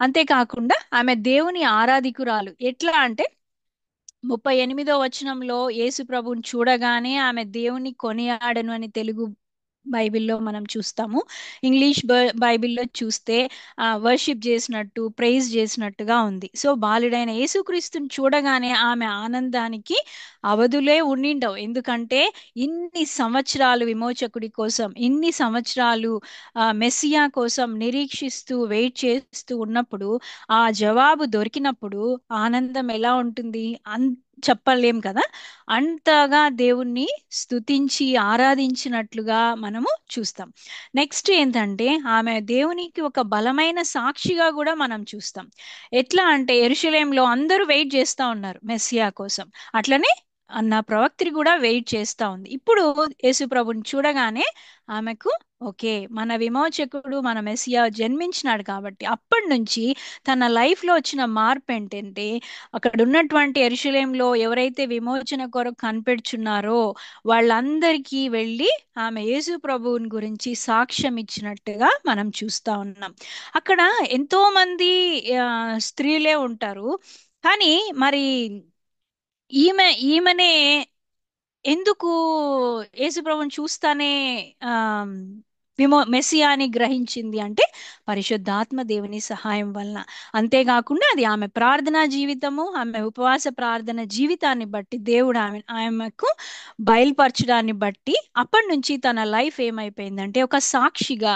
అంతేకాకుండా ఆమె దేవుని ఆరాధికురాలు. ఎట్లా అంటే 38వ వచనంలో యేసు ప్రభువుని చూడగానే ఆమె దేవుని కొనియాడను అని తెలుగు బైబిల్లో మనం చూస్తాము. ఇంగ్లీష్ బైబిల్లో చూస్తే వర్షిప్ చేసినట్టు, ప్రైజ్ చేసినట్టుగా ఉంది. సో బాలుడైన యేసుక్రీస్తుని చూడగానే ఆమె ఆనందానికి అవధులే ఉండిండవు. ఎందుకంటే ఇన్ని సంవత్సరాలు విమోచకుడి కోసం, ఇన్ని సంవత్సరాలు మెస్సియా కోసం నిరీక్షిస్తూ వెయిట్ చేస్తూ ఉన్నప్పుడు ఆ జవాబు దొరికినప్పుడు ఆనందం ఎలా ఉంటుంది చెప్పలేం కదా. అంతగా దేవుణ్ణి స్తుతించి ఆరాధించినట్లుగా మనము చూస్తాం. నెక్స్ట్ ఏంటంటే ఆమె దేవునికి ఒక బలమైన సాక్షిగా కూడా మనం చూస్తాం. ఎట్లా అంటే యెరూషలేంలో అందరూ వెయిట్ చేస్తా ఉన్నారు మెస్సియా కోసం, అట్లనే అన్న ప్రవక్త్రి కూడా వెయిట్ చేస్తా ఉంది. ఇప్పుడు యేసు ప్రభుని చూడగానే ఆమెకు ఓకే, మన విమోచకుడు, మన మెస్సియా జన్మించినాడు కాబట్టి అప్పటి నుంచి తన లైఫ్ లో వచ్చిన మార్పు ఏంటంటే అక్కడ ఉన్నటువంటి యెరూషలేంలో ఎవరైతే విమోచన కొరకు కనిపెడుచున్నారో వాళ్ళందరికీ వెళ్ళి ఆమె యేసు ప్రభువుని గురించి సాక్ష్యం ఇచ్చినట్టుగా మనం చూస్తా ఉన్నాం. అక్కడ ఎంతో మంది స్త్రీలే ఉంటారు, కానీ మరి ఈమెనే ఎందుకు యేసుప్రభుని చూస్తానే ఆ మెస్సియాని గ్రహించింది అంటే పరిశుద్ధాత్మ దేవుని సహాయం వలన. అంతేకాకుండా అది ఆమె ప్రార్థనా జీవితము, ఆమె ఉపవాస ప్రార్థన జీవితాన్ని బట్టి దేవుడు ఆమెకు బయలుపరచడాన్ని బట్టి అప్పటి నుంచి తన లైఫ్ ఏమైపోయిందంటే ఒక సాక్షిగా,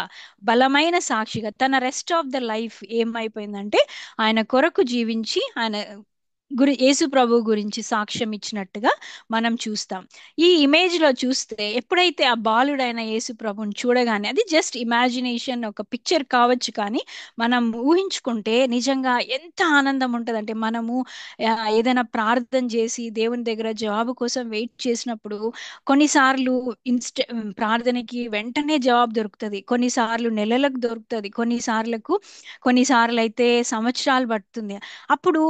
బలమైన సాక్షిగా, తన రెస్ట్ ఆఫ్ ద లైఫ్ ఏమైపోయిందంటే ఆయన కొరకు జీవించి ఆయన యేసు ప్రభు గురించి సాక్ష్యం ఇచ్చినట్టుగా మనం చూస్తాం. ఈ ఇమేజ్ లో చూస్తే ఎప్పుడైతే ఆ బాలుడైన యేసు ప్రభుని చూడగానే, అది జస్ట్ ఇమాజినేషన్, ఒక పిక్చర్ కావచ్చు, కానీ మనం ఊహించుకుంటే నిజంగా ఎంత ఆనందం ఉంటుందంటే మనము ఏదైనా ప్రార్థన చేసి దేవుని దగ్గర జవాబు కోసం వెయిట్ చేసినప్పుడు కొన్నిసార్లు ప్రార్థనకి వెంటనే జవాబు దొరుకుతుంది, కొన్నిసార్లు నెలలకు దొరుకుతుంది, కొన్నిసార్లు అయితే సంవత్సరాలు పడుతుంది. అప్పుడు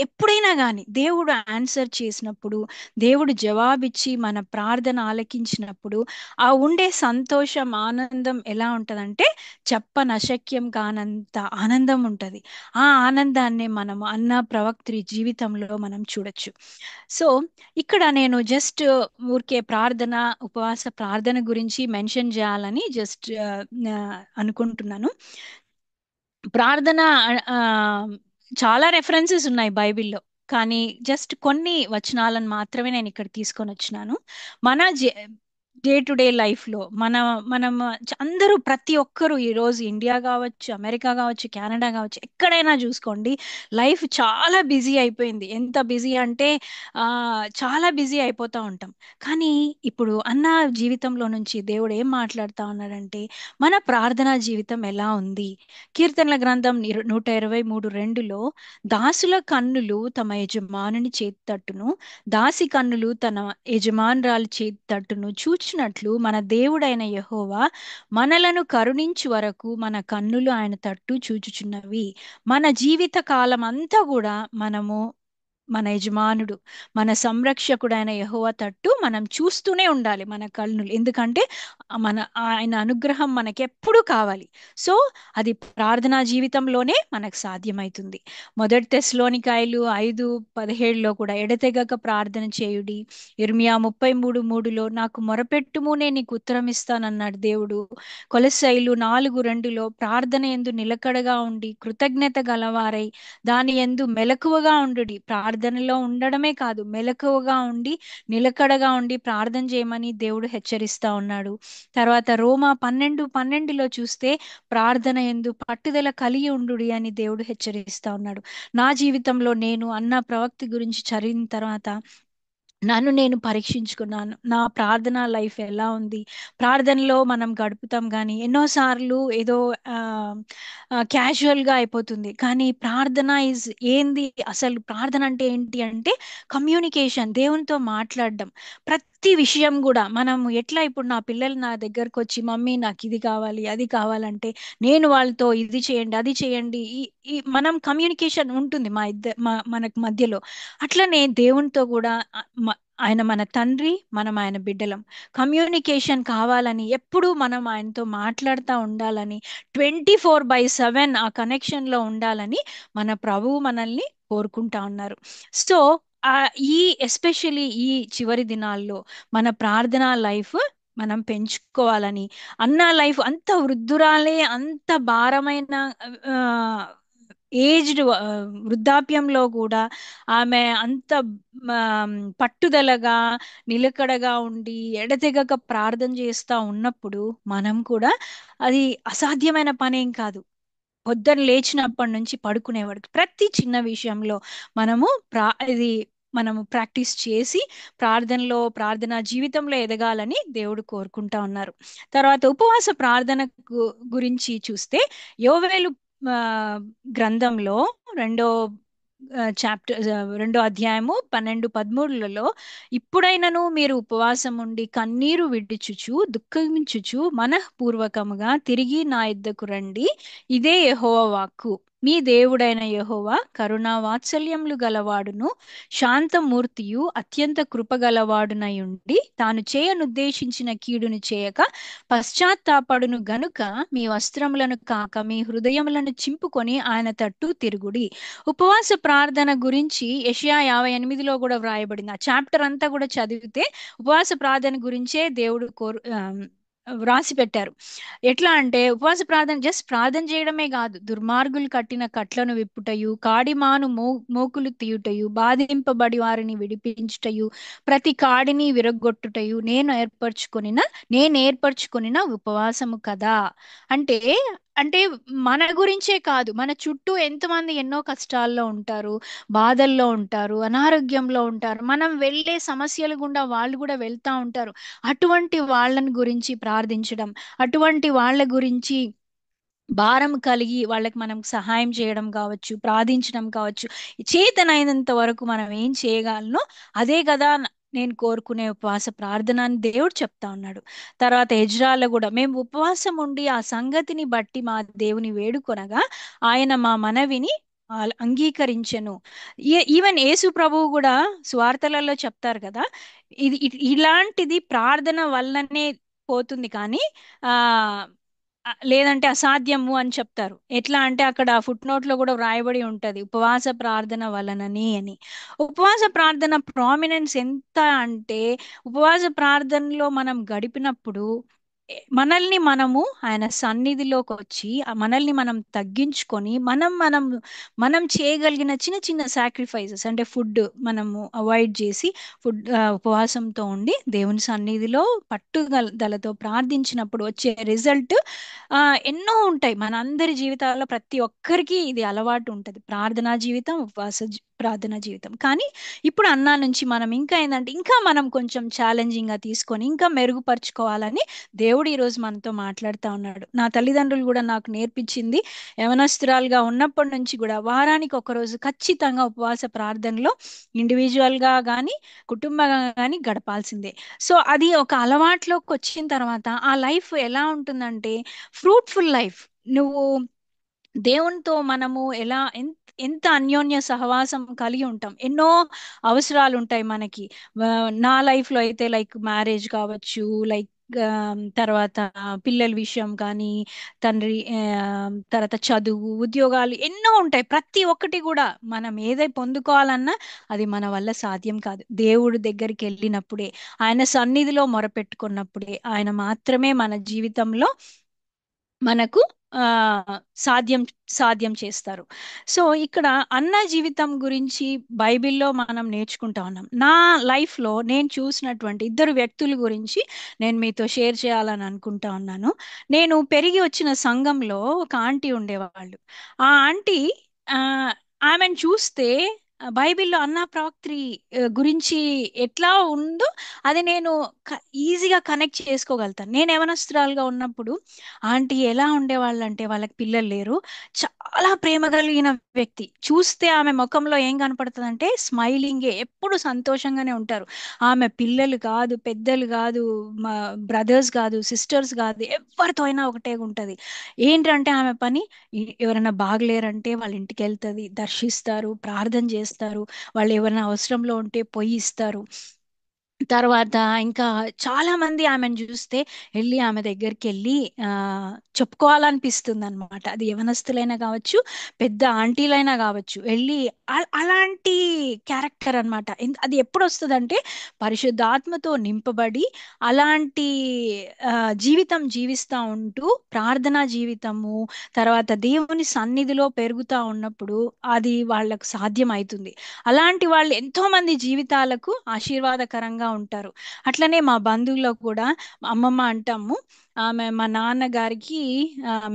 ఎప్పుడైనా కానీ దేవుడు ఆన్సర్ చేసినప్పుడు, దేవుడు జవాబిచ్చి మన ప్రార్థన ఆలకించినప్పుడు ఆ ఉండే సంతోషం, ఆనందం ఎలా ఉంటదంటే చెప్పనశక్యం కానంత ఆనందం ఉంటది. ఆ ఆనందాన్ని మనం అన్న ప్రవక్త్రి జీవితంలో మనం చూడొచ్చు. సో ఇక్కడ నేను జస్ట్ ఊరికే ప్రార్థన, ఉపవాస ప్రార్థన గురించి మెన్షన్ చేయాలని జస్ట్ అనుకుంటున్నాను. ప్రార్థన ఆ, చాలా రెఫరెన్సెస్ ఉన్నాయి బైబిల్లో, కానీ జస్ట్ కొన్ని వచనాలను మాత్రమే నేను ఇక్కడ తీసుకొని వచ్చినాను. మన డే టు డే లైఫ్ లో మనం అందరూ, ప్రతి ఒక్కరూ ఈరోజు ఇండియా కావచ్చు, అమెరికా కావచ్చు, కెనడా కావచ్చు, ఎక్కడైనా చూసుకోండి, లైఫ్ చాలా బిజీ అయిపోయింది. ఎంత బిజీ అంటే చాలా బిజీ అయిపోతూ ఉంటాం. కానీ ఇప్పుడు అన్న జీవితంలో నుంచి దేవుడు ఏం మాట్లాడుతా ఉన్నాడంటే మన ప్రార్థనా జీవితం ఎలా ఉంది. కీర్తనల గ్రంథం 123:2లో దాసుల కన్నులు తమ యజమానుని చేతి తట్టును, దాసి కన్నులు తన యజమానురాలి చేతి తట్టును చూచును చూచినట్లు మన దేవుడైన యెహోవా మనలను కరుణించు వరకు మన కన్నులు ఆయన తట్టు చూచుచున్నవి. మన జీవిత కాలం అంతా కూడా మనము మన యజమానుడు, మన సంరక్షకుడైన యెహోవా తట్టు మనం చూస్తూనే ఉండాలి మన కన్నులు. ఎందుకంటే మన ఆయన అనుగ్రహం మనకి ఎప్పుడూ కావాలి. సో అది ప్రార్థనా జీవితంలోనే మనకు సాధ్యమవుతుంది. మొదటి తెస్సలోనికాయలు 5:17 కూడా ఎడతెగక ప్రార్థన చేయుడి. ఇర్మియా 33:3 నాకు మొరపెట్టుము నేను నీకు ఉత్తరం ఇస్తానన్నాడు దేవుడు. కొలస్సైలు 4:2 ప్రార్థన యందు నిలకడగా ఉండి కృతజ్ఞత గలవారై దాని యందు మెలకువగా ఉండుడి. ప్రార్థనలో ఉండడమే కాదు, మెలకువగా ఉండి నిలకడగా ఉండి ప్రార్థన చేయమని దేవుడు హెచ్చరిస్తా ఉన్నాడు. తర్వాత రోమా 12:12 చూస్తే ప్రార్థన యందు పట్టుదల కలిగి ఉండుడి అని దేవుడు హెచ్చరిస్తా ఉన్నాడు. నా జీవితంలో నేను అన్న ప్రవక్తి గురించి చదివిన తర్వాత నన్ను నేను పరీక్షించుకున్నాను. నా ప్రార్థన లైఫ్ ఎలా ఉంది? ప్రార్థనలో మనం గడుపుతాం కానీ ఎన్నోసార్లు ఏదో క్యాజువల్గా అయిపోతుంది. కానీ ప్రార్థన ఇస్ ఏంది? అసలు ప్రార్థన అంటే ఏంటి అంటే కమ్యూనికేషన్, దేవునితో మాట్లాడడం. ప్రతి విషయం కూడా మనము ఎట్లా, ఇప్పుడు నా పిల్లలు నా దగ్గరకు వచ్చి మమ్మీ నాకు ఇది కావాలి అది కావాలంటే నేను వాళ్ళతో ఇది చేయండి అది చేయండి, ఈ ఈ మనం కమ్యూనికేషన్ ఉంటుంది మనకు మధ్యలో. అట్లనే దేవునితో కూడా ఆయన మన తండ్రి, మనం ఆయన బిడ్డలం. కమ్యూనికేషన్ కావాలని ఎప్పుడు మనం ఆయనతో మాట్లాడుతూ ఉండాలని, 24/7 ఆ కనెక్షన్ లో ఉండాలని మన ప్రభువు మనల్ని కోరుకుంటా ఉన్నారు. సో ఆ ఈ ఎస్పెషలీ ఈ చివరి దినాల్లో మన ప్రార్థనా లైఫ్ మనం పెంచుకోవాలని, అన్న లైఫ్ అంత వృద్ధురాలే, అంత భారమైన ఏజ్డ్ వృద్ధాప్యంలో కూడా ఆమె అంత పట్టుదలగా నిలకడగా ఉండి ఎడతెగక ప్రార్థన చేస్తా ఉన్నప్పుడు మనం కూడా, అది అసాధ్యమైన పనేం కాదు. పొద్దున లేచినప్పటి నుంచి పడుకునే వరకు ప్రతి చిన్న విషయంలో మనము ఇది మనము ప్రాక్టీస్ చేసి ప్రార్థనా జీవితంలో ఎదగాలని దేవుడు కోరుకుంటా ఉన్నారు. తర్వాత ఉపవాస ప్రార్థన గురించి చూస్తే యోవేలు ఆ, గ్రంథంలో రెండో చాప్టర్ 2వ అధ్యాయము 12-13 ఇప్పుడైనను మీరు ఉపవాసం ఉండి కన్నీరు విడిచుచు దుఃఖించుచు మనఃపూర్వకముగా తిరిగి నా యొద్దకు రండి. ఇదే యెహోవా వాక్కు. మీ దేవుడైన యెహోవా కరుణా వాత్సల్యములు గలవాడును శాంతమూర్తియు అత్యంత కృపగలవాడునై ఉండి తాను చేయనుద్దేశించిన కీడును చేయక పశ్చాత్తాపడును గనుక మీ వస్త్రములను కాక మీ హృదయములను చింపుకొని ఆయన తట్టు తిరుగుడి. ఉపవాస ప్రార్థన గురించి యెషయా 58 కూడా వ్రాయబడింది. ఆ చాప్టర్ అంతా కూడా చదివితే ఉపవాస ప్రార్థన గురించే దేవుడు వ్రాసి పెట్టారు. ఎట్లా అంటే ఉపవాస ప్రార్థన జస్ట్ ప్రార్థన చేయడమే కాదు, దుర్మార్గులు కట్టిన కట్లను విప్పుటయు, కాడిమాను మోకులు తీయుటయు, బాధింపబడి వారిని విడిపించుటయు, ప్రతి కాడిని విరగొట్టుటయు నేను ఏర్పరచుకొనిన ఉపవాసము కదా. అంటే అంటే మన గురించే కాదు, మన చుట్టూ ఎంతమంది ఎన్నో కష్టాల్లో ఉంటారు, బాధల్లో ఉంటారు, అనారోగ్యంలో ఉంటారు, మనం వెళ్ళే సమస్యలు గుండా వాళ్ళు కూడా వెళ్తా ఉంటారు. అటువంటి వాళ్ళని గురించి ప్రార్థించడం, అటువంటి వాళ్ళ గురించి భారం కలిగి వాళ్ళకి మనం సహాయం చేయడం కావచ్చు, ప్రార్థించడం కావచ్చు, చేతనైనంత వరకు మనం ఏం చేయగలనో అదే కదా నేను కోరుకునే ఉపవాస ప్రార్థన అని దేవుడు చెప్తా ఉన్నాడు. తర్వాత ఎజ్రాలో కూడా మేము ఉపవాసం ఉండి ఆ సంగతిని బట్టి మా దేవుని వేడుకొనగా ఆయన మా మనవిని అంగీకరించెను. ఈవెన్ యేసు ప్రభువు కూడా స్వార్థలలో చెప్తారు కదా, ఇలాంటిది ప్రార్థన వల్లనే పోతుంది కానీ ఆ లేదంటే అసాధ్యము అని చెప్తారు. ఎట్లా అంటే అక్కడ ఫుట్ నోట్ లో కూడా వ్రాయబడి ఉంటది ఉపవాస ప్రార్థన వలనని అని. ఉపవాస ప్రార్థన ప్రామినెన్స్ ఎంత అంటే, ఉపవాస ప్రార్థనలో మనం గడిపినప్పుడు మనల్ని మనము ఆయన సన్నిధిలోకి వచ్చి మనల్ని మనం తగ్గించుకొని మనం చేయగలిగిన చిన్న చిన్న సాక్రిఫైసెస్, అంటే ఫుడ్ మనము అవాయిడ్ చేసి ఉపవాసంతో ఉండి దేవుని సన్నిధిలో పట్టుదలతో ప్రార్థించినప్పుడు వచ్చే రిజల్ట్ ఎన్నో ఉంటాయి. మన అందరి జీవితాల్లో ప్రతి ఒక్కరికి ఇది అలవాటు ఉంటుంది, ప్రార్థనా జీవితం, ఉపవాస ప్రార్థనా జీవితం. కానీ ఇప్పుడు అన్నా నుంచి మనం ఇంకా ఏంటంటే ఇంకా మనం కొంచెం ఛాలెంజింగ్ గా తీసుకొని ఇంకా మెరుగుపరుచుకోవాలని దేవుడు ఈ రోజు మనతో మాట్లాడుతా ఉన్నాడు. నా తల్లిదండ్రులు కూడా నాకు నేర్పించింది, యవనస్తురాలుగా ఉన్నప్పటి నుంచి కూడా వారానికి ఒక రోజు ఖచ్చితంగా ఉపవాస ప్రార్థనలో ఇండివిజువల్ గా కానీ కుటుంబంగా కానీ గడపాల్సిందే. సో అది ఒక అలవాట్లోకి వచ్చిన తర్వాత ఆ లైఫ్ ఎలా ఉంటుందంటే ఫ్రూట్ఫుల్ లైఫ్. నువ్వు దేవునితో మనము ఎలా ఎంత అన్యోన్య సహవాసం కలిగి ఉంటాం. ఎన్నో అవసరాలు ఉంటాయి మనకి. నా లైఫ్ లో అయితే లైక్ మ్యారేజ్ కావచ్చు, లైక్ తర్వాత పిల్లల విషయం కానీ, తండ్రి తర్వాత చదువు, ఉద్యోగాలు ఎన్నో ఉంటాయి. ప్రతి ఒక్కటి కూడా మనం ఏదై పొందుకోవాలన్నా అది మన వల్ల సాధ్యం కాదు. దేవుడి దగ్గరికి వెళ్ళినప్పుడే, ఆయన సన్నిధిలో మొరపెట్టుకున్నప్పుడే ఆయన మాత్రమే మన జీవితంలో మనకు ఆ సాధ్యం సాధ్యం చేస్తారు. సో ఇక్కడ అన్న జీవితం గురించి బైబిల్లో మనం నేర్చుకుంటా ఉన్నాం. నా లైఫ్ లో నేను చూసినటువంటి ఇద్దరు వ్యక్తుల గురించి నేను మీతో షేర్ చేయాలని అనుకుంటా ఉన్నాను. నేను పెరిగి వచ్చిన సంఘంలో ఒక ఆంటీ ఉండేవాళ్ళు. ఆ ఆంటీ ఆ ఆమెను చూస్తే బైబిల్లో అన్నా ప్రవక్త్రి గురించి ఎట్లా ఉందో అది నేను ఈజీగా కనెక్ట్ చేసుకోగలుగుతాను. నేను యవనస్తురాలుగా ఉన్నప్పుడు ఆంటీ ఎలా ఉండేవాళ్ళంటే వాళ్ళకి పిల్లలు లేరు, చాలా ప్రేమ కలిగిన వ్యక్తి. చూస్తే ఆమె ముఖంలో ఏం కనపడుతుందంటే స్మైలింగే, ఎప్పుడు సంతోషంగానే ఉంటారు. ఆమె పిల్లలు కాదు, పెద్దలు కాదు, మా బ్రదర్స్ కాదు, సిస్టర్స్ కాదు, ఎవరితో అయినా ఒకటే ఉంటది. ఏంటంటే ఆమె పని ఎవరైనా బాగలేరంటే వాళ్ళ ఇంటికి వెళ్తుంది, దర్శిస్తారు, ప్రార్థన చేస్తారు, వాళ్ళు ఎవరైనా అవసరంలో ఉంటే పొయ్యి ఇస్తారు. తర్వాత ఇంకా చాలా మంది ఆమెను చూస్తే వెళ్ళి ఆమె దగ్గరికి వెళ్ళి ఆ చెప్పుకోవాలనిపిస్తుంది అనమాట. అది యవనస్తులైనా కావచ్చు, పెద్ద ఆంటీలైనా కావచ్చు, వెళ్ళి అలాంటి క్యారెక్టర్ అనమాట. అది ఎప్పుడు వస్తుందంటే పరిశుద్ధాత్మతో నింపబడి అలాంటి ఆ, జీవితం జీవిస్తూ ఉంటూ ప్రార్థనా జీవితము, తర్వాత దేవుని సన్నిధిలో పెరుగుతూ ఉన్నప్పుడు అది వాళ్ళకు సాధ్యం అవుతుంది. అలాంటి వాళ్ళు ఎంతో మంది జీవితాలకు ఆశీర్వాదకరంగా ఉంటారు. అట్లనే మా బంధువుల్లో కూడా మా అమ్మమ్మ అంటాము, ఆమె మా నాన్నగారికి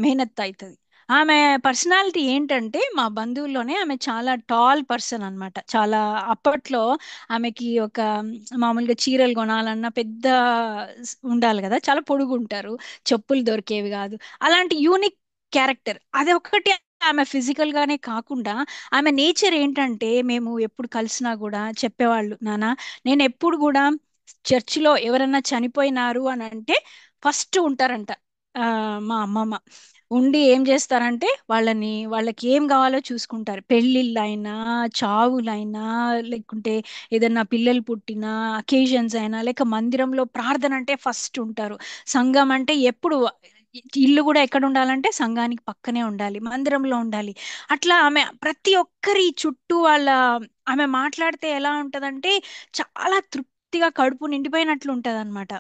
మేనత్త అవుతుంది. ఆమె పర్సనాలిటీ ఏంటంటే మా బంధువుల్లోనే ఆమె చాలా టాల్ పర్సన్ అన్నమాట. చాలా అప్పట్లో ఆమెకి ఒక మామూలుగా చీరలు కొనాలన్నా పెద్ద ఉండాలి కదా, చాలా పొడుగుంటారు, చెప్పులు దొరికేవి కాదు. అలాంటి యూనిక్ క్యారెక్టర్ అది ఒక్కటి. ఆమె ఫిజికల్ గానే కాకుండా ఆమె నేచర్ ఏంటంటే మేము ఎప్పుడు కలిసినా కూడా చెప్పేవాళ్ళు, నాన్న నేను ఎప్పుడు కూడా చర్చిలో ఎవరన్నా చనిపోయినారు అని అంటే ఫస్ట్ ఉంటారంట. ఆ మా అమ్మమ్మ ఉండి ఏం చేస్తారంటే వాళ్ళకి ఏం కావాలో చూసుకుంటారు. పెళ్ళిళ్ళైనా, చావులైనా, లేకుంటే ఏదన్నా పిల్లలు పుట్టినా అకేషన్స్ అయినా, లేక మందిరంలో ప్రార్థన అంటే ఫస్ట్ ఉంటారు. సంఘం అంటే ఎప్పుడు ఇల్లు కూడా ఎక్కడ ఉండాలంటే సంఘానికి పక్కనే ఉండాలి, మందిరంలో ఉండాలి. అట్లా ఆమె ప్రతి ఒక్కరి చుట్టూ ఆమె మాట్లాడితే ఎలా ఉంటదంటే చాలా తృప్తిగా కడుపు నిండిపోయినట్లు ఉంటది అనమాట.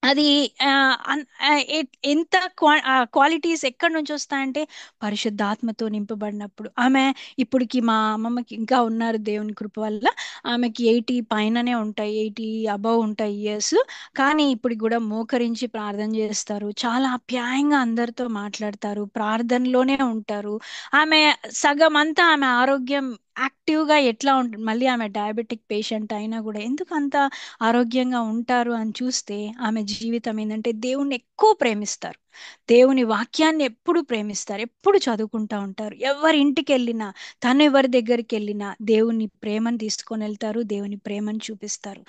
అది ఆ, ఎంత క్వాలిటీస్ ఎక్కడి నుంచి వస్తాయంటే పరిశుద్ధాత్మతో నింపబడినప్పుడు. ఆమె ఇప్పటికి మా అమ్మమ్మకి ఇంకా ఉన్నారు దేవుని కృప వల్ల. ఆమెకి 80 పైననే ఉంటాయి, 80 అబవ్ ఉంటాయి ఇయర్స్. కానీ ఇప్పుడు కూడా మోకరించి ప్రార్థన చేస్తారు, చాలా ఆప్యాయంగా అందరితో మాట్లాడతారు, ప్రార్థనలోనే ఉంటారు. ఆమె సగం అంతా ఆమె ఆరోగ్యం యాక్టివ్ గా ఎట్లా ఉంటుంది, మళ్ళీ ఆమె డయాబెటిక్ పేషెంట్ అయినా కూడా ఎందుకు అంత ఆరోగ్యంగా ఉంటారు అని చూస్తే ఆమె జీవితం ఏంటంటే దేవుణ్ణి ఎక్కువ ప్రేమిస్తారు, దేవుని వాక్యాన్ని ఎప్పుడు ప్రేమిస్తారు, ఎప్పుడు చదువుకుంటా ఉంటారు. ఎవరి ఇంటికి వెళ్ళినా, తను ఎవరి దగ్గరికి వెళ్ళినా దేవుని ప్రేమను తీసుకొని వెళ్తారు, దేవుని ప్రేమను చూపిస్తారు.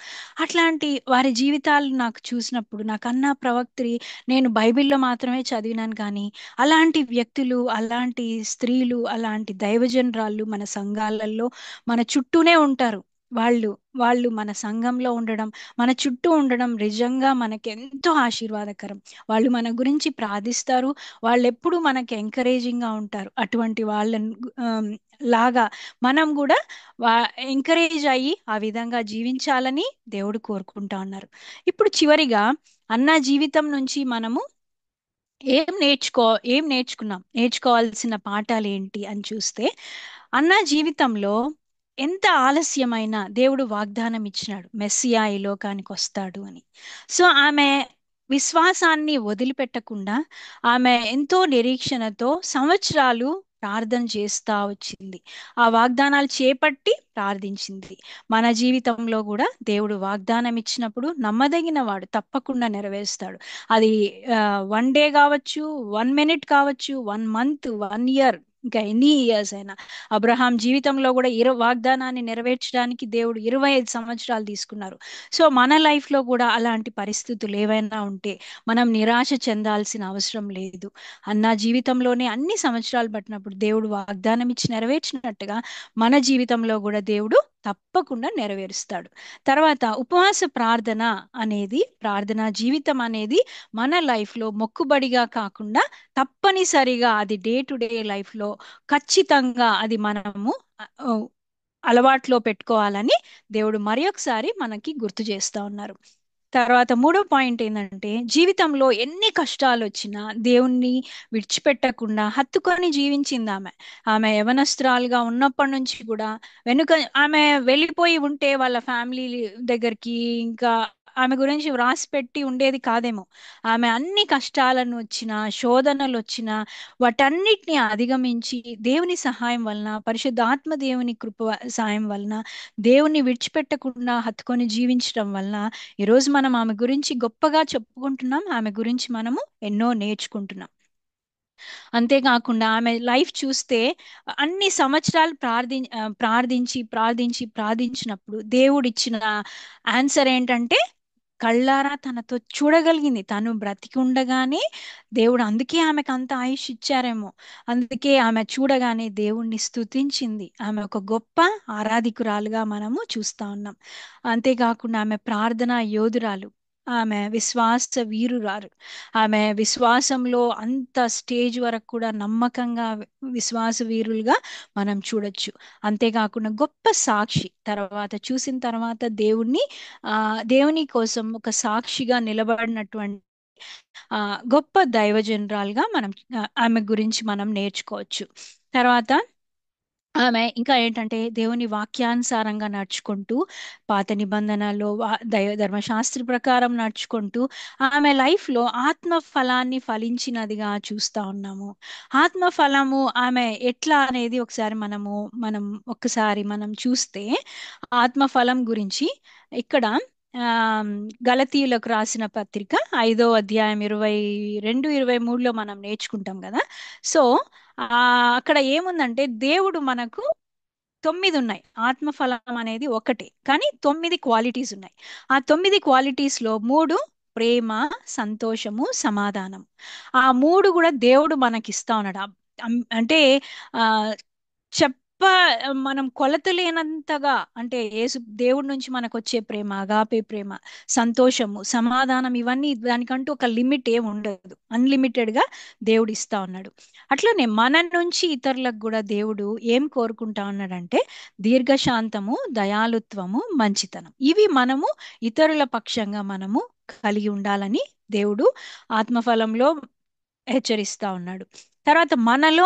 అట్లాంటి వారి జీవితాలు నాకు చూసినప్పుడు నాకన్నా ప్రవక్త్రి నేను బైబిల్లో మాత్రమే చదివినాను, కానీ అలాంటి వ్యక్తులు, అలాంటి స్త్రీలు, అలాంటి దైవజనరాళ్ళు మన సంఘాలలో మన చుట్టూనే ఉంటారు. వాళ్ళు వాళ్ళు మన సంఘంలో ఉండడం, మన చుట్టూ ఉండడం నిజంగా మనకి ఎంతో ఆశీర్వాదకరం. వాళ్ళు మన గురించి ప్రార్థిస్తారు, వాళ్ళు ఎప్పుడు మనకి ఎంకరేజింగ్ గా ఉంటారు. అటువంటి వాళ్ళని లాగా మనం కూడా ఎంకరేజ్ అయ్యి ఆ విధంగా జీవించాలని దేవుడు కోరుకుంటా ఉన్నారు. ఇప్పుడు చివరిగా అన్న జీవితం నుంచి మనము ఏం నేర్చుకున్నాం, నేర్చుకోవాల్సిన పాఠాలు ఏంటి అని చూస్తే, అన్న జీవితంలో ఎంత ఆలస్యమైన దేవుడు వాగ్దానం ఇచ్చినాడు మెస్సియా ఈ లోకానికి వస్తాడు అని. సో ఆమె విశ్వాసాన్ని వదిలిపెట్టకుండా ఆమె ఎంతో నిరీక్షణతో సంవత్సరాలు ప్రార్థన చేస్తా వచ్చింది. ఆ వాగ్దానాలు చేపట్టి ప్రార్థించింది. మన జీవితంలో కూడా దేవుడు వాగ్దానం ఇచ్చినప్పుడు నమ్మదగిన వాడు, తప్పకుండా నెరవేరుస్తాడు. అది 1 డే కావచ్చు, 1 మినిట్ కావచ్చు, 1 మంత్, 1 ఇయర్, ఇంకా ఎన్ని ఇయర్స్ అయినా. అబ్రహాం జీవితంలో కూడా వాగ్దానాన్ని నెరవేర్చడానికి దేవుడు 25 సంవత్సరాలు తీసుకున్నారు. సో మన లైఫ్ లో కూడా అలాంటి పరిస్థితులు ఏవైనా ఉంటే మనం నిరాశ చెందాల్సిన అవసరం లేదు. అన్న జీవితంలోనే అన్ని సంవత్సరాలు పట్టినప్పుడు దేవుడు వాగ్దానం ఇచ్చి నెరవేర్చినట్టుగా మన జీవితంలో కూడా దేవుడు తప్పకుండా నెరవేరుస్తాడు. తర్వాత ఉపవాస ప్రార్థన అనేది, ప్రార్థనా జీవితం అనేది మన లైఫ్ లో మొక్కుబడిగా కాకుండా తప్పనిసరిగా అది డే టు డే లైఫ్ లో ఖచ్చితంగా అది మనము ఆ, అలవాట్లో పెట్టుకోవాలని దేవుడు మరి ఒకసారి మనకి గుర్తు చేస్తా ఉన్నారు. తర్వాత మూడో పాయింట్ ఏంటంటే, జీవితంలో ఎన్ని కష్టాలు వచ్చినా దేవుణ్ణి విడిచిపెట్టకుండా హత్తుకొని జీవించింది ఆమె. ఆమె యవనస్తురాలుగా ఉన్నప్పటి నుంచి కూడా వెనుక ఆమె వెళ్ళిపోయి ఉంటే వాళ్ళ ఫ్యామిలీ దగ్గరికి, ఇంకా ఆమె గురించి వ్రాసి పెట్టి ఉండేది కాదేమో. ఆమె అన్ని కష్టాలను వచ్చినా, శోధనలు వచ్చినా వాటన్నిటిని అధిగమించి దేవుని సహాయం వలన, పరిశుద్ధాత్మ దేవుని కృప సహాయం వలన, దేవుణ్ణి విడిచిపెట్టకుండా హత్తుకొని జీవించడం వలన ఈరోజు మనం ఆమె గురించి గొప్పగా చెప్పుకుంటున్నాం. ఆమె గురించి మనము ఎన్నో నేర్చుకుంటున్నాం. అంతేకాకుండా ఆమె లైఫ్ చూస్తే అన్ని సంవత్సరాలు ప్రార్థించినప్పుడు దేవుడు ఇచ్చిన ఆన్సర్ ఏంటంటే, కళ్ళారా తనతో చూడగలిగింది. తను బ్రతికి ఉండగానే దేవుడు అందుకే ఆమెకు అంత ఆయుష్ ఇచ్చారేమో. అందుకే ఆమె చూడగానే దేవుణ్ణి స్తుతించింది. ఆమె ఒక గొప్ప ఆరాధికురాలుగా మనము చూస్తా ఉన్నాం. అంతేకాకుండా ఆమె ప్రార్థనా యోధురాలు, ఆమె విశ్వాస వీరురాలు. ఆమె విశ్వాసంలో అంత స్టేజ్ వరకు కూడా నమ్మకంగా విశ్వాస వీరులుగా మనం చూడొచ్చు. అంతేకాకుండా గొప్ప సాక్షి, తర్వాత చూసిన తర్వాత దేవుని కోసం ఒక సాక్షిగా నిలబడినటువంటి ఆ గొప్ప దైవజనరాలుగా మనం ఆమె గురించి మనం నేర్చుకోవచ్చు. తర్వాత ఆమె ఇంకా ఏంటంటే, దేవుని వాక్యానుసారంగా నడుచుకుంటూ, పాత నిబంధనలో దైవ ధర్మశాస్త్ర ప్రకారం నడుచుకుంటూ ఆమె లైఫ్ లో ఆత్మ ఫలాన్ని ఫలించినదిగా చూస్తా ఉన్నాము. ఆత్మ ఫలము ఆమె ఎట్లా అనేది మనం ఒక్కసారి మనం చూస్తే, ఆత్మ ఫలం గురించి ఇక్కడ ఆ గలతీయులకు రాసిన పత్రిక 5వ అధ్యాయం 22, 23లో మనం నేర్చుకుంటాం కదా. సో ఆ అక్కడ ఏముందంటే, దేవుడు మనకు 9 ఉన్నాయి. ఆత్మఫలం అనేది ఒకటే, కానీ 9 క్వాలిటీస్ ఉన్నాయి. ఆ 9 క్వాలిటీస్ లో 3 ప్రేమ, సంతోషము, సమాధానం. ఆ 3 కూడా దేవుడు మనకిస్తా ఉన్నాడు. అంటే ఆ మనం కొలతలేనంతగా, అంటే దేవుడి నుంచి మనకు వచ్చే ప్రేమ, అగాపే ప్రేమ, సంతోషము, సమాధానం, ఇవన్నీ దానికంటూ ఒక లిమిట్ ఏమి ఉండదు. అన్లిమిటెడ్ గా దేవుడు ఇస్తా ఉన్నాడు. అట్లనే మన నుంచి ఇతరులకు కూడా దేవుడు ఏం కోరుకుంటా ఉన్నాడంటే, దీర్ఘశాంతము, దయాలుత్వము, మంచితనం. ఇవి మనము ఇతరుల పక్షంగా మనము కలిగి ఉండాలని దేవుడు ఆత్మఫలంలో హెచ్చరిస్తా ఉన్నాడు. తర్వాత మనలో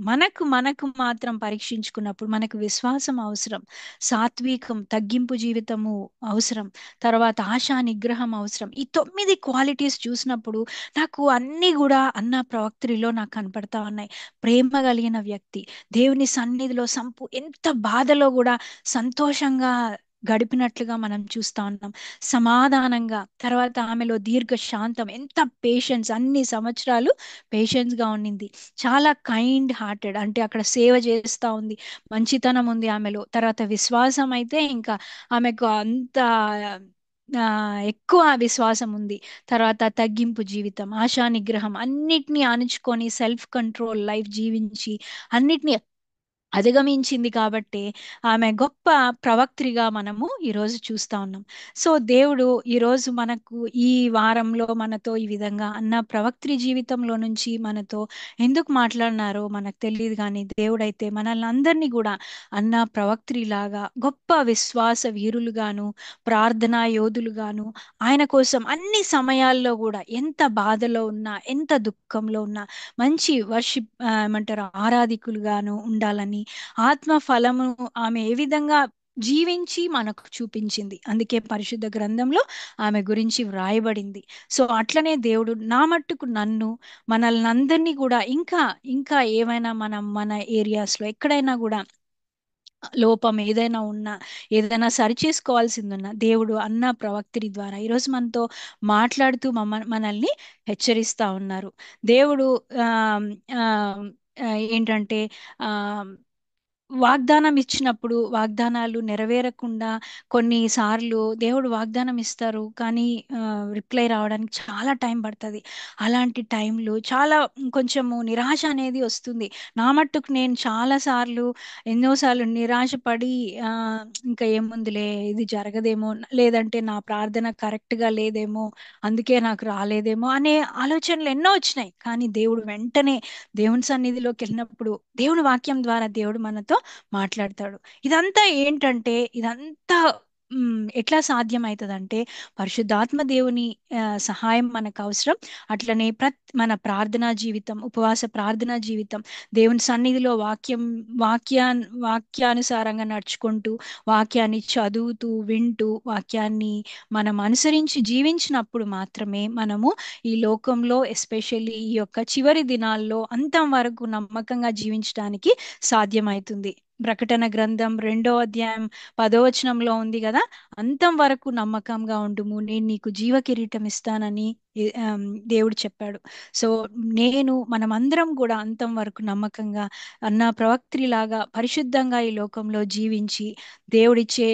మనకు మాత్రం పరీక్షించుకున్నప్పుడు మనకు విశ్వాసం అవసరం, సాత్వికం, తగ్గింపు జీవితము అవసరం, తర్వాత ఆశా నిగ్రహం అవసరం. ఈ 9 క్వాలిటీస్ చూసినప్పుడు నాకు అన్ని కూడా అన్న ప్రవక్తలో నాకు కనపడతా ఉన్నాయి. ప్రేమ కలిగిన వ్యక్తి, దేవుని సన్నిధిలో ఎంత బాధలో కూడా సంతోషంగా గడిపినట్లుగా మనం చూస్తా ఉన్నాం. సమాధానంగా, తర్వాత ఆమెలో దీర్ఘ శాంతం, ఎంత పేషెన్స్, అన్ని సంవత్సరాలు పేషెన్స్ గా ఉండింది. చాలా కైండ్ హార్టెడ్, అంటే అక్కడ సేవ చేస్తా ఉంది, మంచితనం ఉంది ఆమెలో. తర్వాత విశ్వాసం అయితే ఇంకా ఆమెకు అంత ఎక్కువ విశ్వాసం ఉంది. తర్వాత తగ్గింపు జీవితం, ఆశా నిగ్రహం, అన్నిటినీ అణుచుకొని సెల్ఫ్ కంట్రోల్ లైఫ్ జీవించి అన్నిటినీ అధిగమించింది కాబట్టి ఆమె గొప్ప ప్రవక్త్రిగా మనము ఈరోజు చూస్తా ఉన్నాం. సో దేవుడు ఈరోజు మనకు ఈ వారంలో మనతో ఈ విధంగా అన్న ప్రవక్త్రి జీవితంలో నుంచి మనతో ఎందుకు మాట్లాడినారో మనకు తెలియదు, కానీ దేవుడైతే మనల్ని అందరినీ కూడా అన్న ప్రవక్త్రి లాగా గొప్ప విశ్వాస వీరులుగాను, ప్రార్థనా యోధులుగాను, ఆయన కోసం అన్ని సమయాల్లో కూడా ఎంత బాధలో ఉన్నా, ఎంత దుఃఖంలో ఉన్నా మంచి ఏమంటారు, ఆరాధికులుగాను ఉండాలని, ఆత్మ ఫలము ఆమె ఏ విధంగా జీవించి మనకు చూపించింది. అందుకే పరిశుద్ధ గ్రంథంలో ఆమె గురించి వ్రాయబడింది. సో అట్లనే దేవుడు నా మట్టుకు నన్ను, మనల్ని అందరినీ కూడా ఇంకా ఇంకా ఏమైనా మనం మన ఏరియాస్లో ఎక్కడైనా కూడా లోపం ఏదైనా ఉన్నా, ఏదైనా సరి చేసుకోవాల్సిందున్నా, దేవుడు అన్న ప్రవక్తిని ద్వారా ఈరోజు మనతో మాట్లాడుతూ మనల్ని హెచ్చరిస్తా ఉన్నారు. దేవుడు ఆ, ఆ, ఆ, ఏంటంటే ఆ వాగ్దానం ఇచ్చినప్పుడు వాగ్దానాలు నెరవేరకుండా కొన్నిసార్లు దేవుడు వాగ్దానం ఇస్తారు, కానీ రిప్లై రావడానికి చాలా టైం పడుతుంది. అలాంటి టైంలో చాలా కొంచెము నిరాశ అనేది వస్తుంది. నా మట్టుకు నేను చాలా సార్లు ఎన్నోసార్లు నిరాశపడి ఆ, ఇంకా ఏముందిలే ఇది జరగదేమో, లేదంటే నా ప్రార్థన కరెక్ట్గా లేదేమో, అందుకే నాకు రాలేదేమో అనే ఆలోచనలు ఎన్నో వచ్చినాయి. కానీ దేవుడు వెంటనే దేవుని సన్నిధిలోకి వెళ్ళినప్పుడు దేవుని వాక్యం ద్వారా దేవుడు మనతో మాట్లాడతాడు. ఇదంతా ఏంటంటే ఇదంతా ఎట్లా సాధ్యమవుతుందంటే పరిశుద్ధాత్మ దేవుని సహాయం మనకు అవసరం. అట్లనే మన ప్రార్థనా జీవితం, ఉపవాస ప్రార్థనా జీవితం, దేవుని సన్నిధిలో వాక్యానుసారంగా నడుచుకుంటూ, వాక్యాన్ని చదువుతూ వింటూ, వాక్యాన్ని మనం అనుసరించి జీవించినప్పుడు మాత్రమే మనము ఈ లోకంలో ఎస్పెషల్లీ ఈ యొక్క చివరి దినాల్లో అంతం వరకు నమ్మకంగా జీవించడానికి సాధ్యమవుతుంది. ప్రకటన గ్రంథం 2వ అధ్యాయం 10వ వచనంలో ఉంది కదా, అంతం వరకు నమ్మకంగా ఉండుము, నేను నీకు జీవ కిరీటం ఇస్తానని దేవుడు చెప్పాడు. సో మనమందరం కూడా అంతం వరకు నమ్మకంగా అన్న ప్రవక్త్రిలాగా పరిశుద్ధంగా ఈ లోకంలో జీవించి దేవుడిచ్చే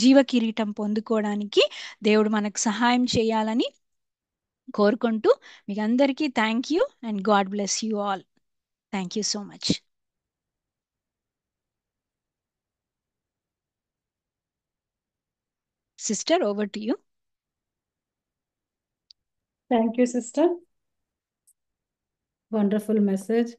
జీవ కిరీటం పొందుకోవడానికి దేవుడు మనకు సహాయం చేయాలని కోరుకుంటూ, మీకు అందరికీ thank you and God bless you all. Thank you so much. Sister, over to you. Thank you, sister. Wonderful message.